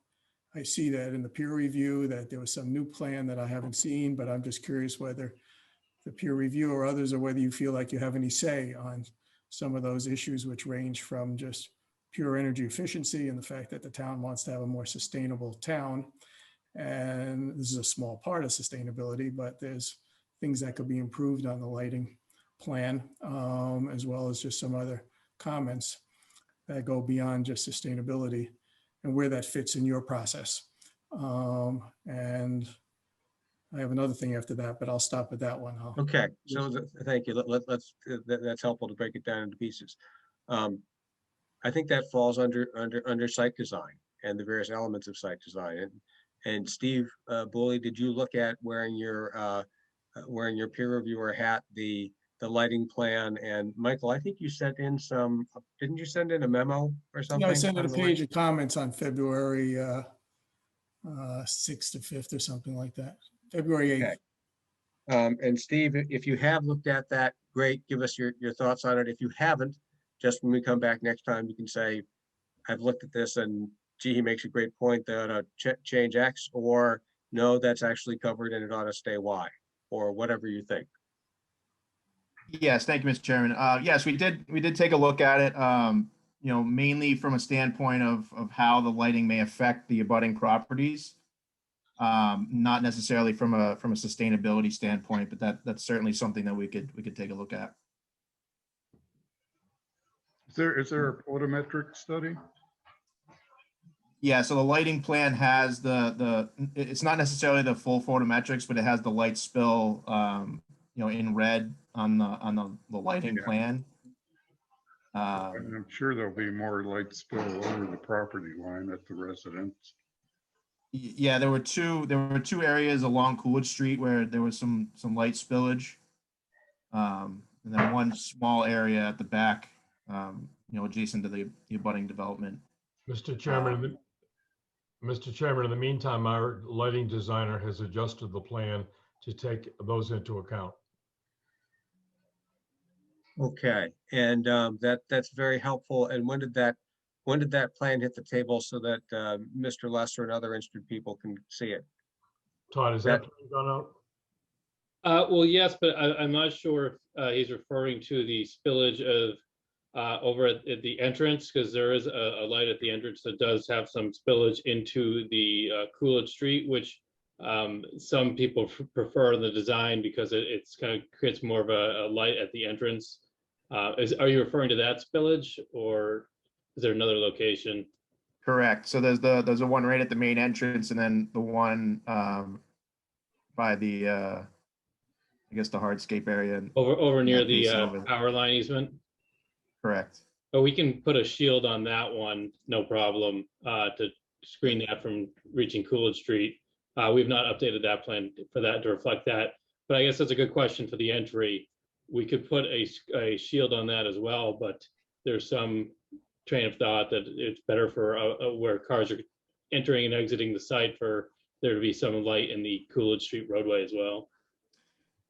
I see that in the peer review that there was some new plan that I haven't seen, but I'm just curious whether the peer review or others, or whether you feel like you have any say on some of those issues, which range from just pure energy efficiency and the fact that the town wants to have a more sustainable town. And this is a small part of sustainability, but there's things that could be improved on the lighting plan, as well as just some other comments that go beyond just sustainability and where that fits in your process. And I have another thing after that, but I'll stop at that one. Okay, so thank you. That's helpful to break it down into pieces. I think that falls under site design and the various elements of site design. And Steve Booley, did you look at wearing your peer reviewer hat, the lighting plan? And Michael, I think you sent in some, didn't you send in a memo or something? No, I sent in a on the page of comments on February 6th to 5th or something like that. February 8th. Okay. And Steve, if you have looked at that, great, give us your thoughts on it. If you haven't, just when we come back next time, you can say, I've looked at this and gee, he makes a great point that change X, or no, that's actually covered and it ought to stay Y, or whatever you think. Yes, thank you, Mr. Chairman. Yes, we did take a look at it, mainly from a standpoint of how the lighting may affect the abutting properties. Not necessarily from a sustainability standpoint, but that's certainly something that we could take a look at. Is there a photometric study? Yeah, so the lighting plan has it's not necessarily the full photometrics, but it has the light spill, in red on the lighting plan. And I'm sure there'll be more light spill over the property line at the residence. Yeah, there were two areas along Coolidge Street where there was some light spillage. And then one small area at the back, adjacent to the abutting development. Mr. Chairman, in the meantime, our lighting designer has adjusted the plan to take those into account. Okay, and that's very helpful. And when did that plan hit the table so that Mr. Lesser and other interested people can see it? Todd, is that plan gone out? Well, yes, but I'm not sure if he's referring to the spillage of over at the entrance, because there is a light at the entrance that does have some spillage into the Coolidge Street, which some people prefer in the design because it's kind of creates more of a light at the entrance. Are you referring to that spillage, or is there another location? Correct. So there's the one right at the main entrance, and then the one by the I guess the hardscape area. Over near the power line easement. Correct. But we can put a shield on that one, no problem, to screen that from reaching Coolidge Street. We've not updated that plan for that to reflect that, but I guess that's a good question for the entry. We could put a shield on that as well, but there's some train of thought that it's better for where cars are entering and exiting the site for there to be some light in the Coolidge Street roadway as well.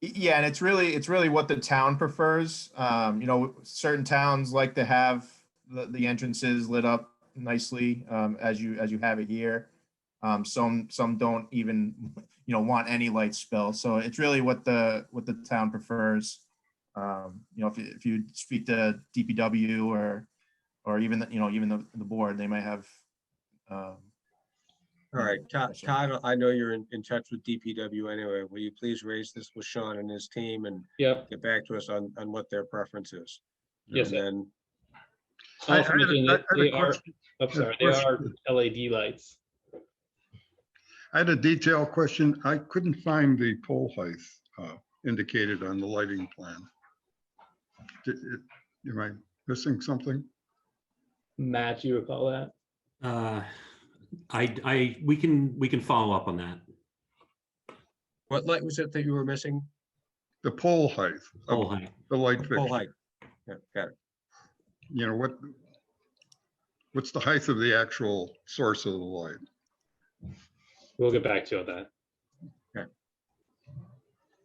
Yeah, and it's really what the town prefers. Certain towns like to have the entrances lit up nicely, as you have it here. Some don't even want any light spill. So it's really what the town prefers. If you speak to DPW or even the board, they might have. All right, Todd, I know you're in touch with DPW anyway. Will you please raise this with Sean and his team and get back to us on what their preference is? Yes. And then they are LED lights. I had a detailed question. I couldn't find the pole height indicated on the lighting plan. Am I missing something? Matt, you recall that? We can follow up on that. What light was it that you were missing? The pole height. Pole height. The light fixture. Pole height. Yeah, got it. What's the height of the actual source of the light? We'll get back to you on that.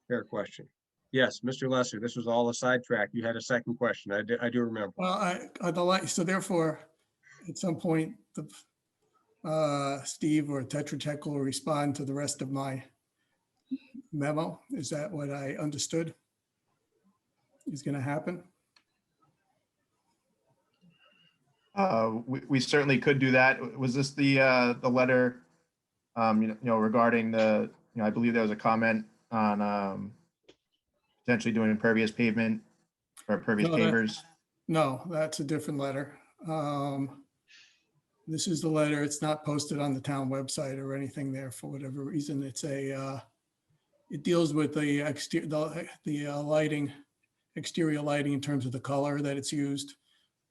Fair question. Yes, Mr. Lesser, this was all a sidetrack. You had a second question. I do remember. Well, so therefore, at some point, Steve or Tetra Tech will respond to the rest of my memo. Is that what I understood is going to happen? We certainly could do that. Was this the letter, regarding the, I believe there was a comment on potentially doing impervious pavement or impervious No, pavers? No, that's a different letter. This is the letter. It's not posted on the town website or anything there for whatever reason. It's it deals with the lighting, exterior lighting in terms of the color that it's used,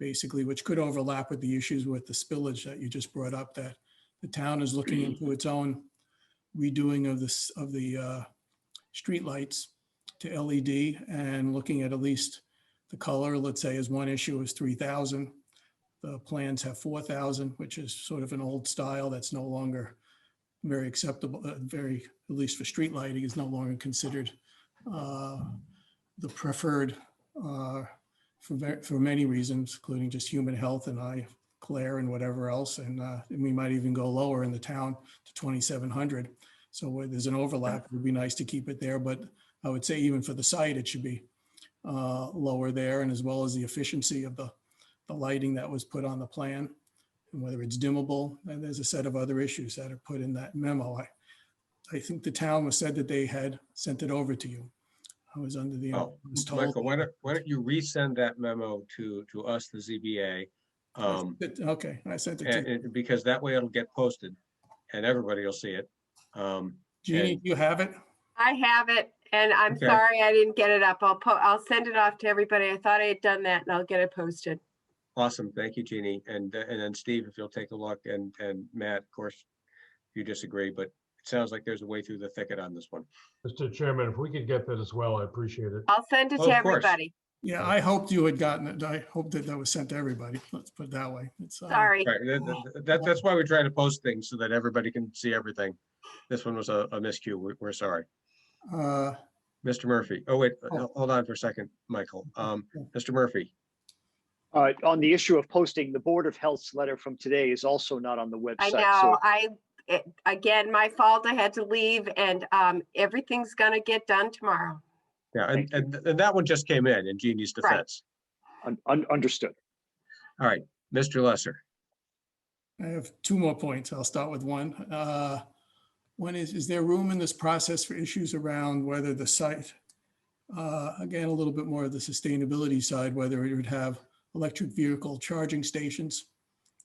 basically, which could overlap with the issues with the spillage that you just brought up, that the town is looking into its own redoing of the streetlights to LED and looking at least the color, let's say, as one issue is 3,000. The plans have 4,000, which is sort of an old style that's no longer very acceptable, at least for street lighting, is no longer considered the preferred for many reasons, including just human health and eye glare and whatever else. And we might even go lower in the town to 2,700. So where there's an overlap, it would be nice to keep it there. But I would say even for the site, it should be lower there, and as well as the efficiency of the lighting that was put on the plan, and whether it's dimmable. And there's a set of other issues that are put in that memo. I think the town was said that they had sent it over to you. I was under the, I was told. Michael, why don't you resend that memo to us, the ZBA? Okay, I sent it to you. Because that way it'll get posted and everybody will see it. Jeannie, do you have it? I have it, and I'm Okay. sorry I didn't get it up. I'll send it off to everybody. I thought I had done that, and I'll get it posted. Awesome. Thank you, Jeannie. And then Steve, if you'll take a look, and Matt, of course, if you disagree, but it sounds like there's a way through the thicket on this one. Mr. Chairman, if we could get that as well, I appreciate it. I'll send it Oh, to of course. everybody. Yeah, I hoped you had gotten it. I hope that was sent to everybody. Let's put it that way. It's, Sorry. Right. That's why we try to post things so that everybody can see everything. This one was a miscue. We're sorry. Mr. Murphy. Oh, wait, hold on for a second, Michael. Mr. Murphy. On the issue of posting, the Board of Health's letter from today is also not on the website. I know. Again, my fault. I had to leave, and everything's gonna get done tomorrow. Yeah, and that one just came in Jeannie's defense. Understood. All right, Mr. Lesser. I have two more points. I'll start with one. One is there room in this process for issues around whether the site, again, a little bit more of the sustainability side, whether it would have electric vehicle charging stations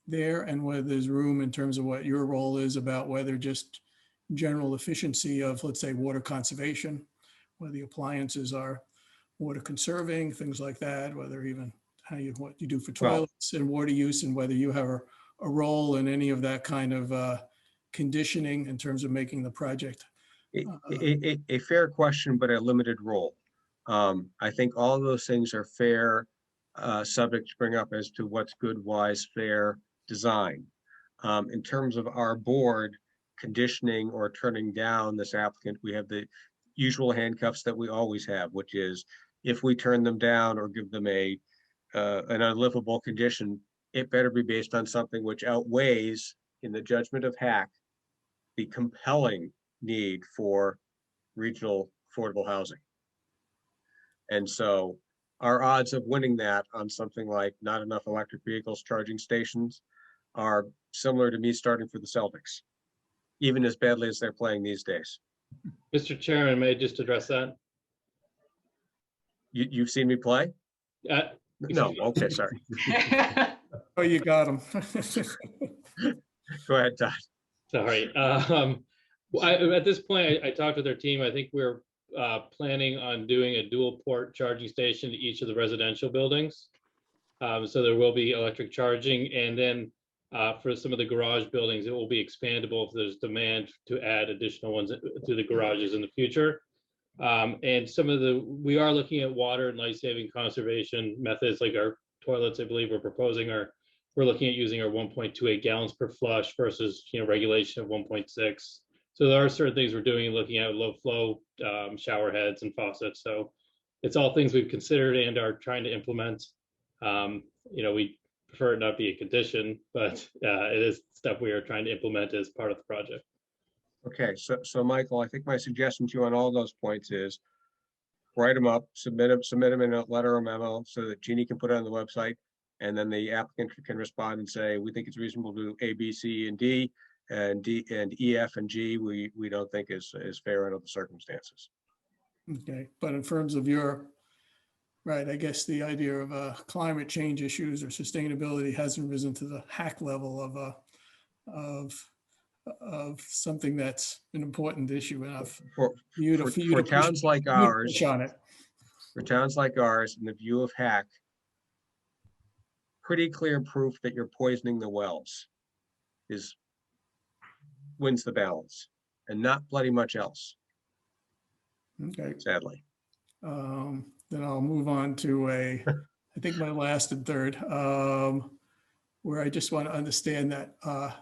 there, and whether there's room in terms of what your role is about whether just general efficiency of, let's say, water conservation, whether the appliances are water conserving, things like that, whether even what you do for toilets and water use, and whether you have a role in any of that kind of conditioning in terms of making the project. A fair question, but a limited role. I think all of those things are fair subject to bring up as to what's good, wise, fair design. In terms of our board conditioning or turning down this applicant, we have the usual handcuffs that we always have, which is if we turn them down or give them an unlivable condition, it better be based on something which outweighs, in the judgment of Hack, the compelling need for regional affordable housing. And so our odds of winning that on something like not enough electric vehicles charging stations are similar to me starting for the Celtics, even as badly as they're playing these days. Mr. Chairman, may I just address that? You've seen me play? No, okay, sorry. Oh, you got them. Go ahead, Todd. Sorry. At this point, I talked to their team. I think we're planning on doing a dual port charging station to each of the residential buildings. So there will be electric charging, and then for some of the garage buildings, it will be expandable if there's demand to add additional ones to the garages in the future. And we are looking at water and life-saving conservation methods, like our toilets, I believe we're looking at using our 1.28 gallons per flush versus regulation of 1.6. So there are certain things we're doing, looking at low flow shower heads and faucets. So it's all things we've considered and are trying to implement. We prefer it not be a condition, but it is stuff we are trying to implement as part of the project. Okay, so Michael, I think my suggestion to you on all those points is write them up, submit them in a letter or memo so that Jeannie can put it on the website. And then the applicant can respond and say, we think it's reasonable to do A, B, C, and D, and E, F, and G, we don't think is fair under the circumstances. Okay, but in terms of your, right, I guess the idea of climate change issues or sustainability hasn't risen to the hack level of something that's an important issue enough For towns like ours, on it. for towns like ours, in the view of hack, pretty clear proof that you're poisoning the wells wins the balance, and not bloody much else, Okay. sadly. Then I'll move on to I think my last and third, where I just want to understand that, now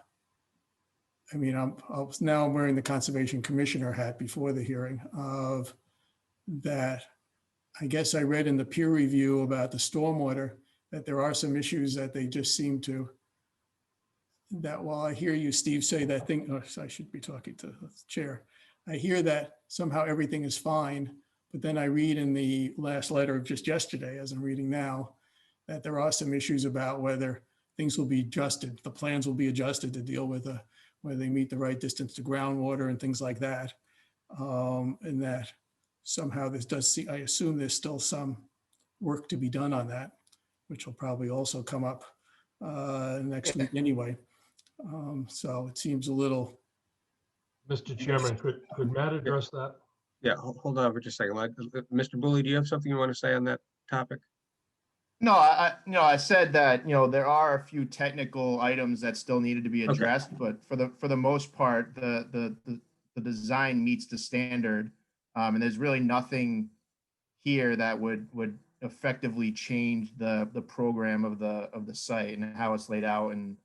I'm wearing the Conservation Commissioner hat before the hearing of that. I guess I read in the peer review about the stormwater that there are some issues that they just seem to, that while I hear you, Steve, say that thing, I should be talking to the chair. I hear that somehow everything is fine, but then I read in the last letter of just yesterday, as I'm reading now, that there are some issues about whether things will be adjusted, the plans will be adjusted to deal with whether they meet the right distance to groundwater and things like that. And that somehow this does see, I assume there's still some work to be done on that, which will probably also come up next week anyway. So it seems a little. Mr. Chairman, could Matt address that? Yeah, hold on for just a second. Mr. Bully, do you have something you want to say on that topic? No, I said that, there are a few technical items that still needed to be addressed, but for the most part, the design meets the standard. And there's really nothing here that would effectively change the program of the site and how it's laid out. And,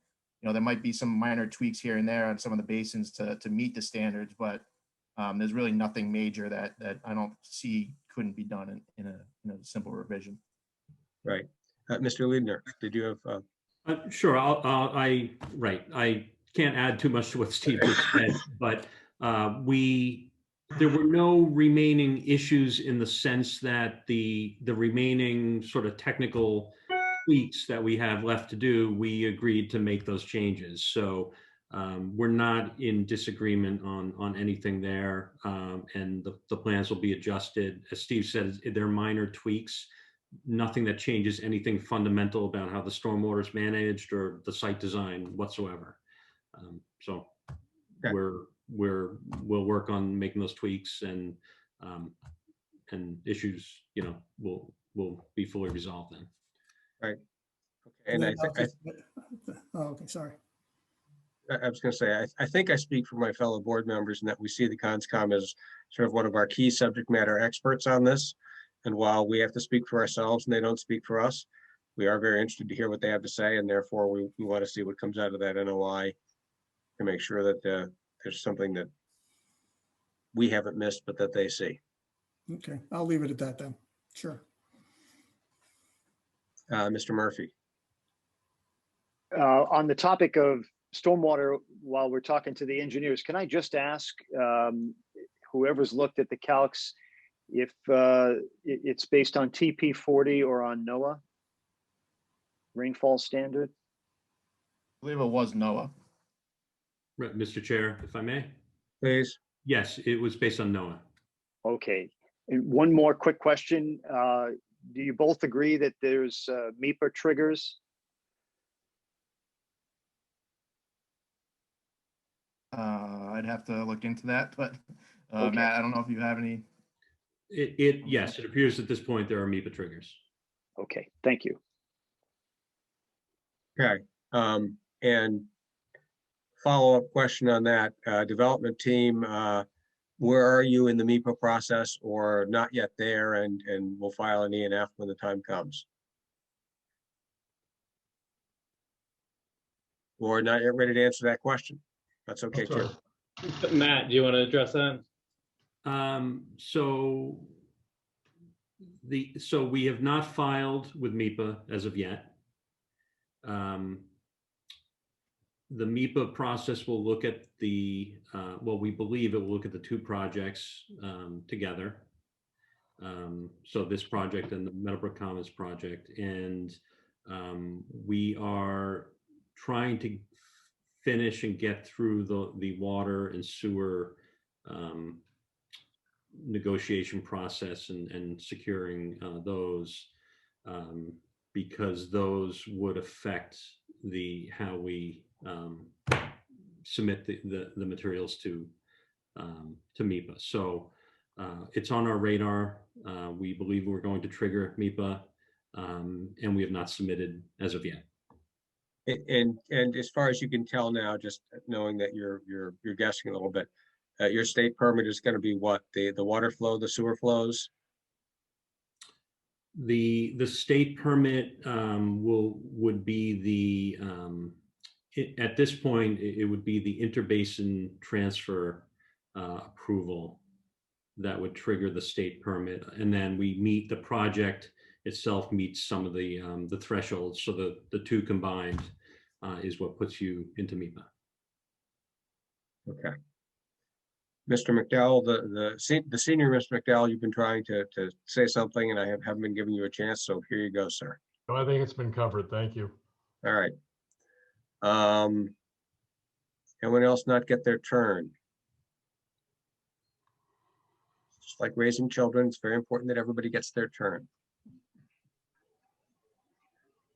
there might be some minor tweaks here and there on some of the basins to meet the standards, but there's really nothing major that I don't see couldn't be done in a simple revision. Right. Mr. Liebner, did you have? Sure. I can't add too much to what Steve just said, but there were no remaining issues in the sense that the remaining sort of technical tweaks that we have left to do, we agreed to make those changes. So we're not in disagreement on anything there, and the plans will be adjusted. As Steve said, they're minor tweaks, nothing that changes anything fundamental about how the stormwater is managed or the site design whatsoever. So okay. We'll work on making those tweaks, and issues, will be fully resolved then. Right. Okay. And okay, sorry. I was going to say, I think I speak for my fellow board members in that we see the CONSCOM as sort of one of our key subject matter experts on this. And while we have to speak for ourselves and they don't speak for us, we are very interested to hear what they have to say. And therefore, we want to see what comes out of that NOI to make sure that there's something that we haven't missed, but that they see. Okay, I'll leave it at that then. Sure. Mr. Murphy. On the topic of stormwater, while we're talking to the engineers, can I just ask whoever's looked at the calcs if it's based on TP40 or on NOAA rainfall standard? I believe it was NOAA. Mr. Chair, if I may. Please. Yes, it was based on NOAA. Okay. And one more quick question. Do you both agree that there's MEPA triggers? I'd have to look into that, but Okay. Matt, I don't know if you have any. Yes, it appears at this point there are MEPA triggers. Okay, thank you. Okay. And follow-up question on that, development team, where are you in the MEPA process, or not yet there, and we'll file an E&F when the time comes? Or not yet ready to answer that question? That's okay too. Matt, do you want to address that? So we have not filed with MEPA as of yet. The MEPA process will look at the, well, we believe it will look at the two projects together. So this project and the Meadowbrook Commons project. And we are trying to finish and get through the water and sewer negotiation process and securing those because those would affect how we submit the materials to MEPA. So it's on our radar. We believe we're going to trigger MEPA, and we have not submitted as of yet. And as far as you can tell now, just knowing that you're guessing a little bit, your state permit is going to be what? The water flow, the sewer flows? The state permit would be at this point, it would be the interbasin transfer approval that would trigger the state permit. And then the project itself meets some of the thresholds. So the two combined is what puts you into MEPA. Okay. Mr. McDowell, the senior Mr. McDowell, you've been trying to say something and I haven't been giving you a chance. So here you go, sir. No, I think it's been covered. Thank you. All right. Anyone else not get their turn? Just like raising children, it's very important that everybody gets their turn.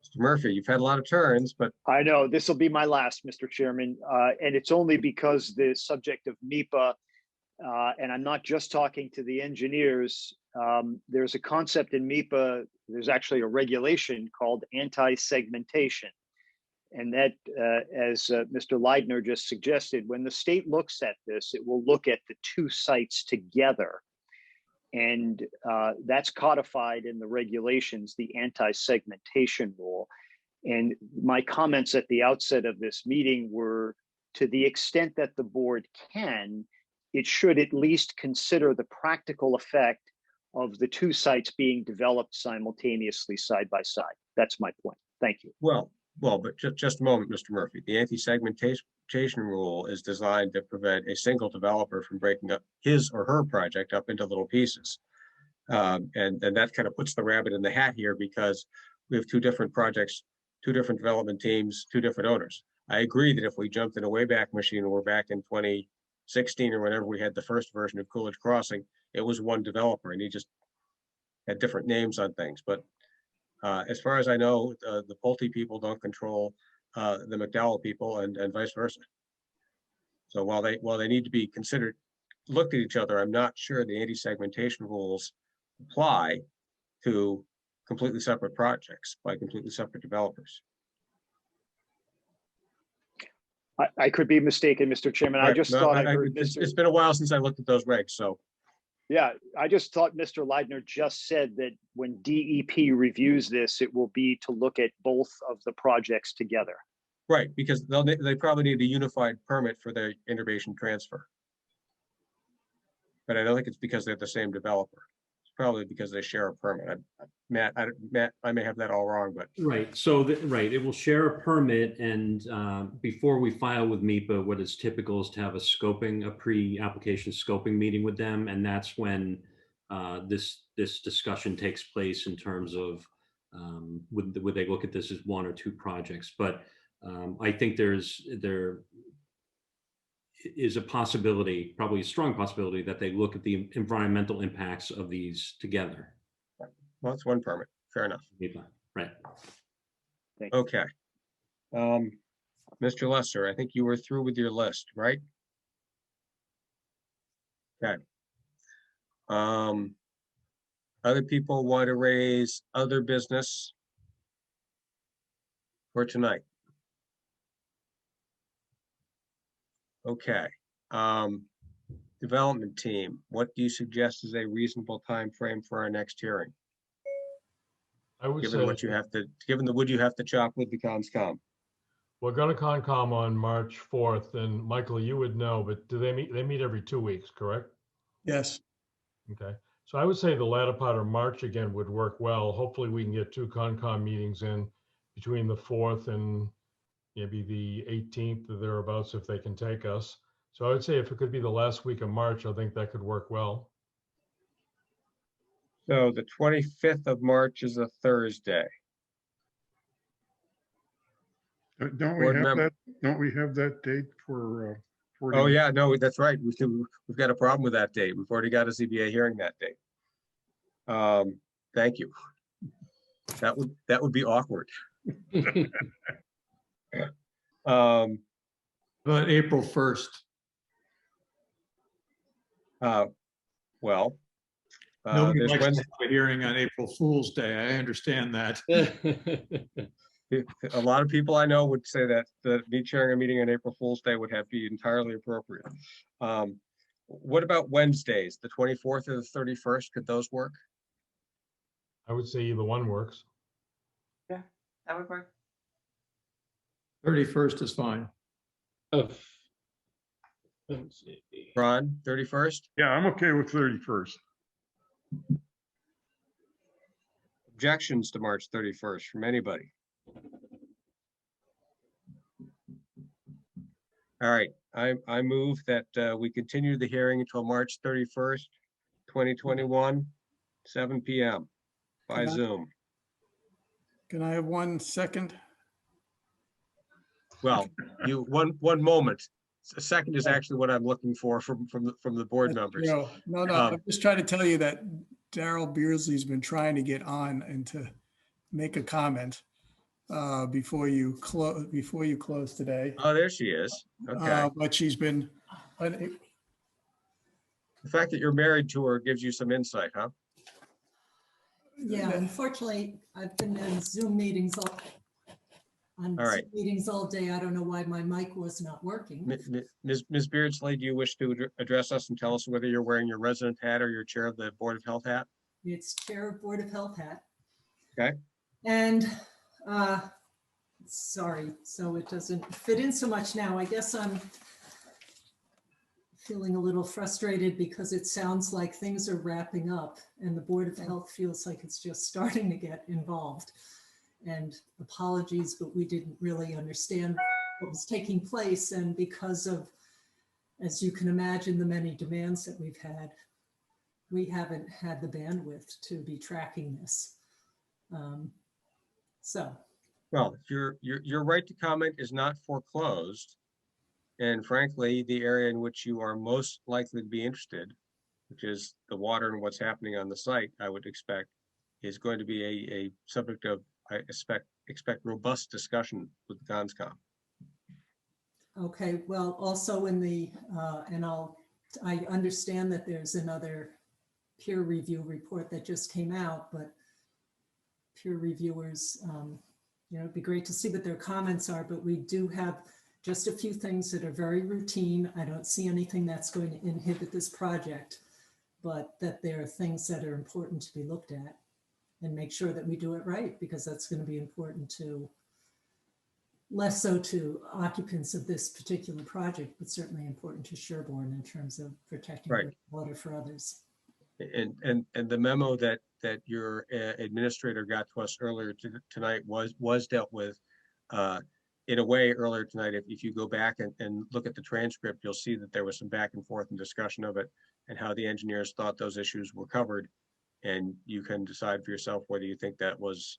Mr. Murphy, you've had a lot of turns, but I know this will be my last, Mr. Chairman, and it's only because the subject of MEPA, and I'm not just talking to the engineers. There's a concept in MEPA. There's actually a regulation called anti-segmentation. And that, as Mr. Leidner just suggested, when the state looks at this, it will look at the two sites together. And that's codified in the regulations, the anti-segmentation rule. And my comments at the outset of this meeting were, to the extent that the board can, it should at least consider the practical effect of the two sites being developed simultaneously side by side. That's my point. Thank you. Well, but just a moment, Mr. Murphy. The anti-segmentation rule is designed to prevent a single developer from breaking up his or her project up into little pieces. And that kind of puts the rabbit in the hat here because we have two different projects, two different development teams, two different owners. I agree that if we jumped in a Wayback Machine and we're back in 2016 or whenever we had the first version of Coolidge Crossing, it was one developer and he just had different names on things. But as far as I know, the Pulte people don't control the McDowell people and vice versa. So while they need to be considered, looked at each other, I'm not sure the anti-segmentation rules apply to completely separate projects by completely separate developers. I could be mistaken, Mr. Chairman. Right. I just thought I heard it's been a while since I looked at those regs, so. Yeah, I just thought Mr. Leidner just said that when DEP reviews this, it will be to look at both of the projects together. Right, because they probably need a unified permit for their interbasin transfer. But I don't think it's because they're the same developer. It's probably because they share a permit. Matt, I may have that all wrong, but. Right, so, it will share a permit and before we file with MEPA, what is typical is to have a pre-application scoping meeting with them. And that's when this discussion takes place in terms of would they look at this as one or two projects. But I think there is a possibility, probably a strong possibility, that they look at the environmental impacts of these together. Well, it's one permit. Fair enough. Right. Okay. Mr. Lesser, I think you were through with your list, right? Okay. Other people want to raise other business for tonight? Okay. Development team, what do you suggest is a reasonable time frame for our next hearing? I would Given say, what you have to, given the wood you have to chop with the COMSCOM. We're going to Concom on March 4th, and Michael, you would know, but do they meet? They meet every 2 weeks, correct? Yes. Okay. So I would say the latter part of March again would work well. Hopefully we can get 2 Concom meetings in between the 4th and maybe the 18th or thereabouts if they can take us. So I would say if it could be the last week of March, I think that could work well. So the 25th of March is a Thursday. Don't we Board have member- that, don't we have that date for? Oh, yeah, no, that's right. We've got a problem with that date. We've already got a ZBA hearing that date. Thank you. That would be awkward. But April 1st. Well, Nobody there's likes to Wednesday. have a hearing on April Fool's Day. I understand that. A lot of people I know would say that me chairing a meeting on April Fool's Day would be entirely appropriate. What about Wednesdays, the 24th or the 31st? Could those work? I would say either one works. Yeah, that would work. 31st is fine. Of, let's see. Ron, 31st? Yeah, I'm okay with 31st. Objections to March 31st from anybody? All right, I move that we continue the hearing until March 31st, 2021, 7 p.m. by Can I- Zoom. Can I have 1 second? Well, one moment. A second is actually what I'm looking for from the board members. No, I'm just trying to tell you that Daryl Beardsley's been trying to get on and to make a comment before you close today. Oh, there she is. Okay. But she's been, The fact that you're married to her gives you some insight, huh? Yeah, unfortunately, I've been in Zoom meetings all right. meetings all day. I don't know why my mic was not working. Ms. Beardsley, do you wish to address us and tell us whether you're wearing your resident hat or your chair of the Board of Health hat? It's Chair of Board of Health hat. Okay. And sorry, so it doesn't fit in so much now. I guess I'm feeling a little frustrated because it sounds like things are wrapping up and the Board of Health feels like it's just starting to get involved. And apologies, but we didn't really understand what was taking place. And because of, as you can imagine, the many demands that we've had, we haven't had the bandwidth to be tracking this. Well, your right to comment is not foreclosed. And frankly, the area in which you are most likely to be interested, which is the water and what's happening on the site, I would expect, is going to be a subject of, I expect robust discussion with the CONSCOM. Okay, well, also in the, I understand that there's another peer review report that just came out, but peer reviewers, it'd be great to see what their comments are, but we do have just a few things that are very routine. I don't see anything that's going to inhibit this project, but that there are things that are important to be looked at and make sure that we do it right, because that's going to be important to, less so to occupants of this particular project, but certainly important to Sherborne in terms of protecting Right. water for others. And the memo that your administrator got to us earlier tonight was dealt with in a way earlier tonight. If you go back and look at the transcript, you'll see that there was some back and forth and discussion of it and how the engineers thought those issues were covered. And you can decide for yourself whether you think those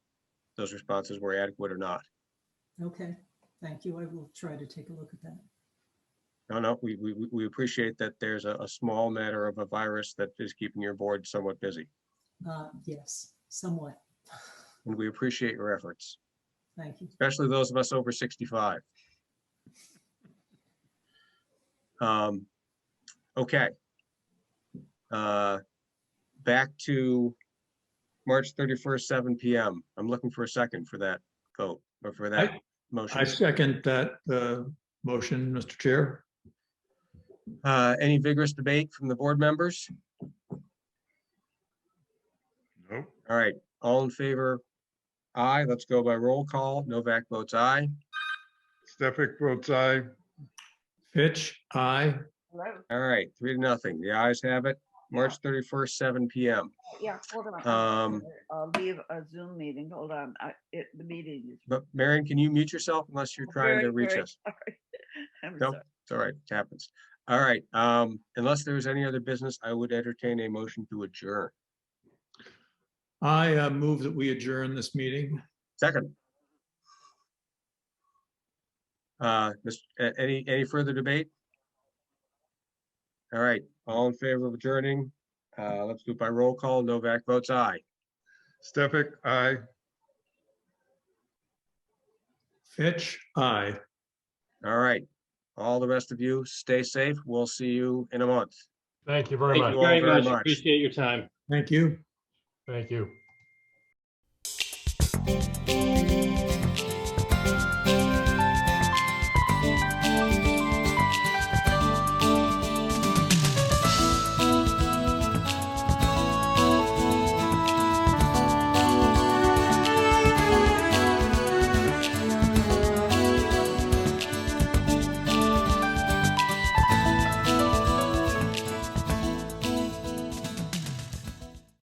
responses were adequate or not. Okay, thank you. I will try to take a look at that. No, we appreciate that there's a small matter of a virus that is keeping your board somewhat busy. Yes, somewhat. And we appreciate your efforts, Thank you. especially those of us over 65. Okay. Back to March 31st, 7 p.m. I'm looking for a second for that vote or for that motion. I second that motion, Mr. Chair. Any vigorous debate from the board members? Nope. All right, all in favor? Aye. Let's go by roll call. Novak votes aye. Stefan votes aye. Fitch, aye. All right, 3-0. The ayes have it. March 31st, 7 PM. Yeah, hold on. Um, I'll leave a Zoom meeting. Hold on. The meeting is. But Marion, can you mute yourself unless you're trying to very, reach very us? sorry. I'm Nope, sorry. it's all right. It happens. All right, unless there's any other business, I would entertain a motion to adjourn. I move that we adjourn this meeting. Second. Any further debate? All right, all in favor of adjourning? Let's do it by roll call. Novak votes aye. Stefan, aye. Fitch, aye. All right, all the rest of you, stay safe. We'll see you in a month. Thank you very Thank much. you all very much. Appreciate your time. Thank you. Thank you.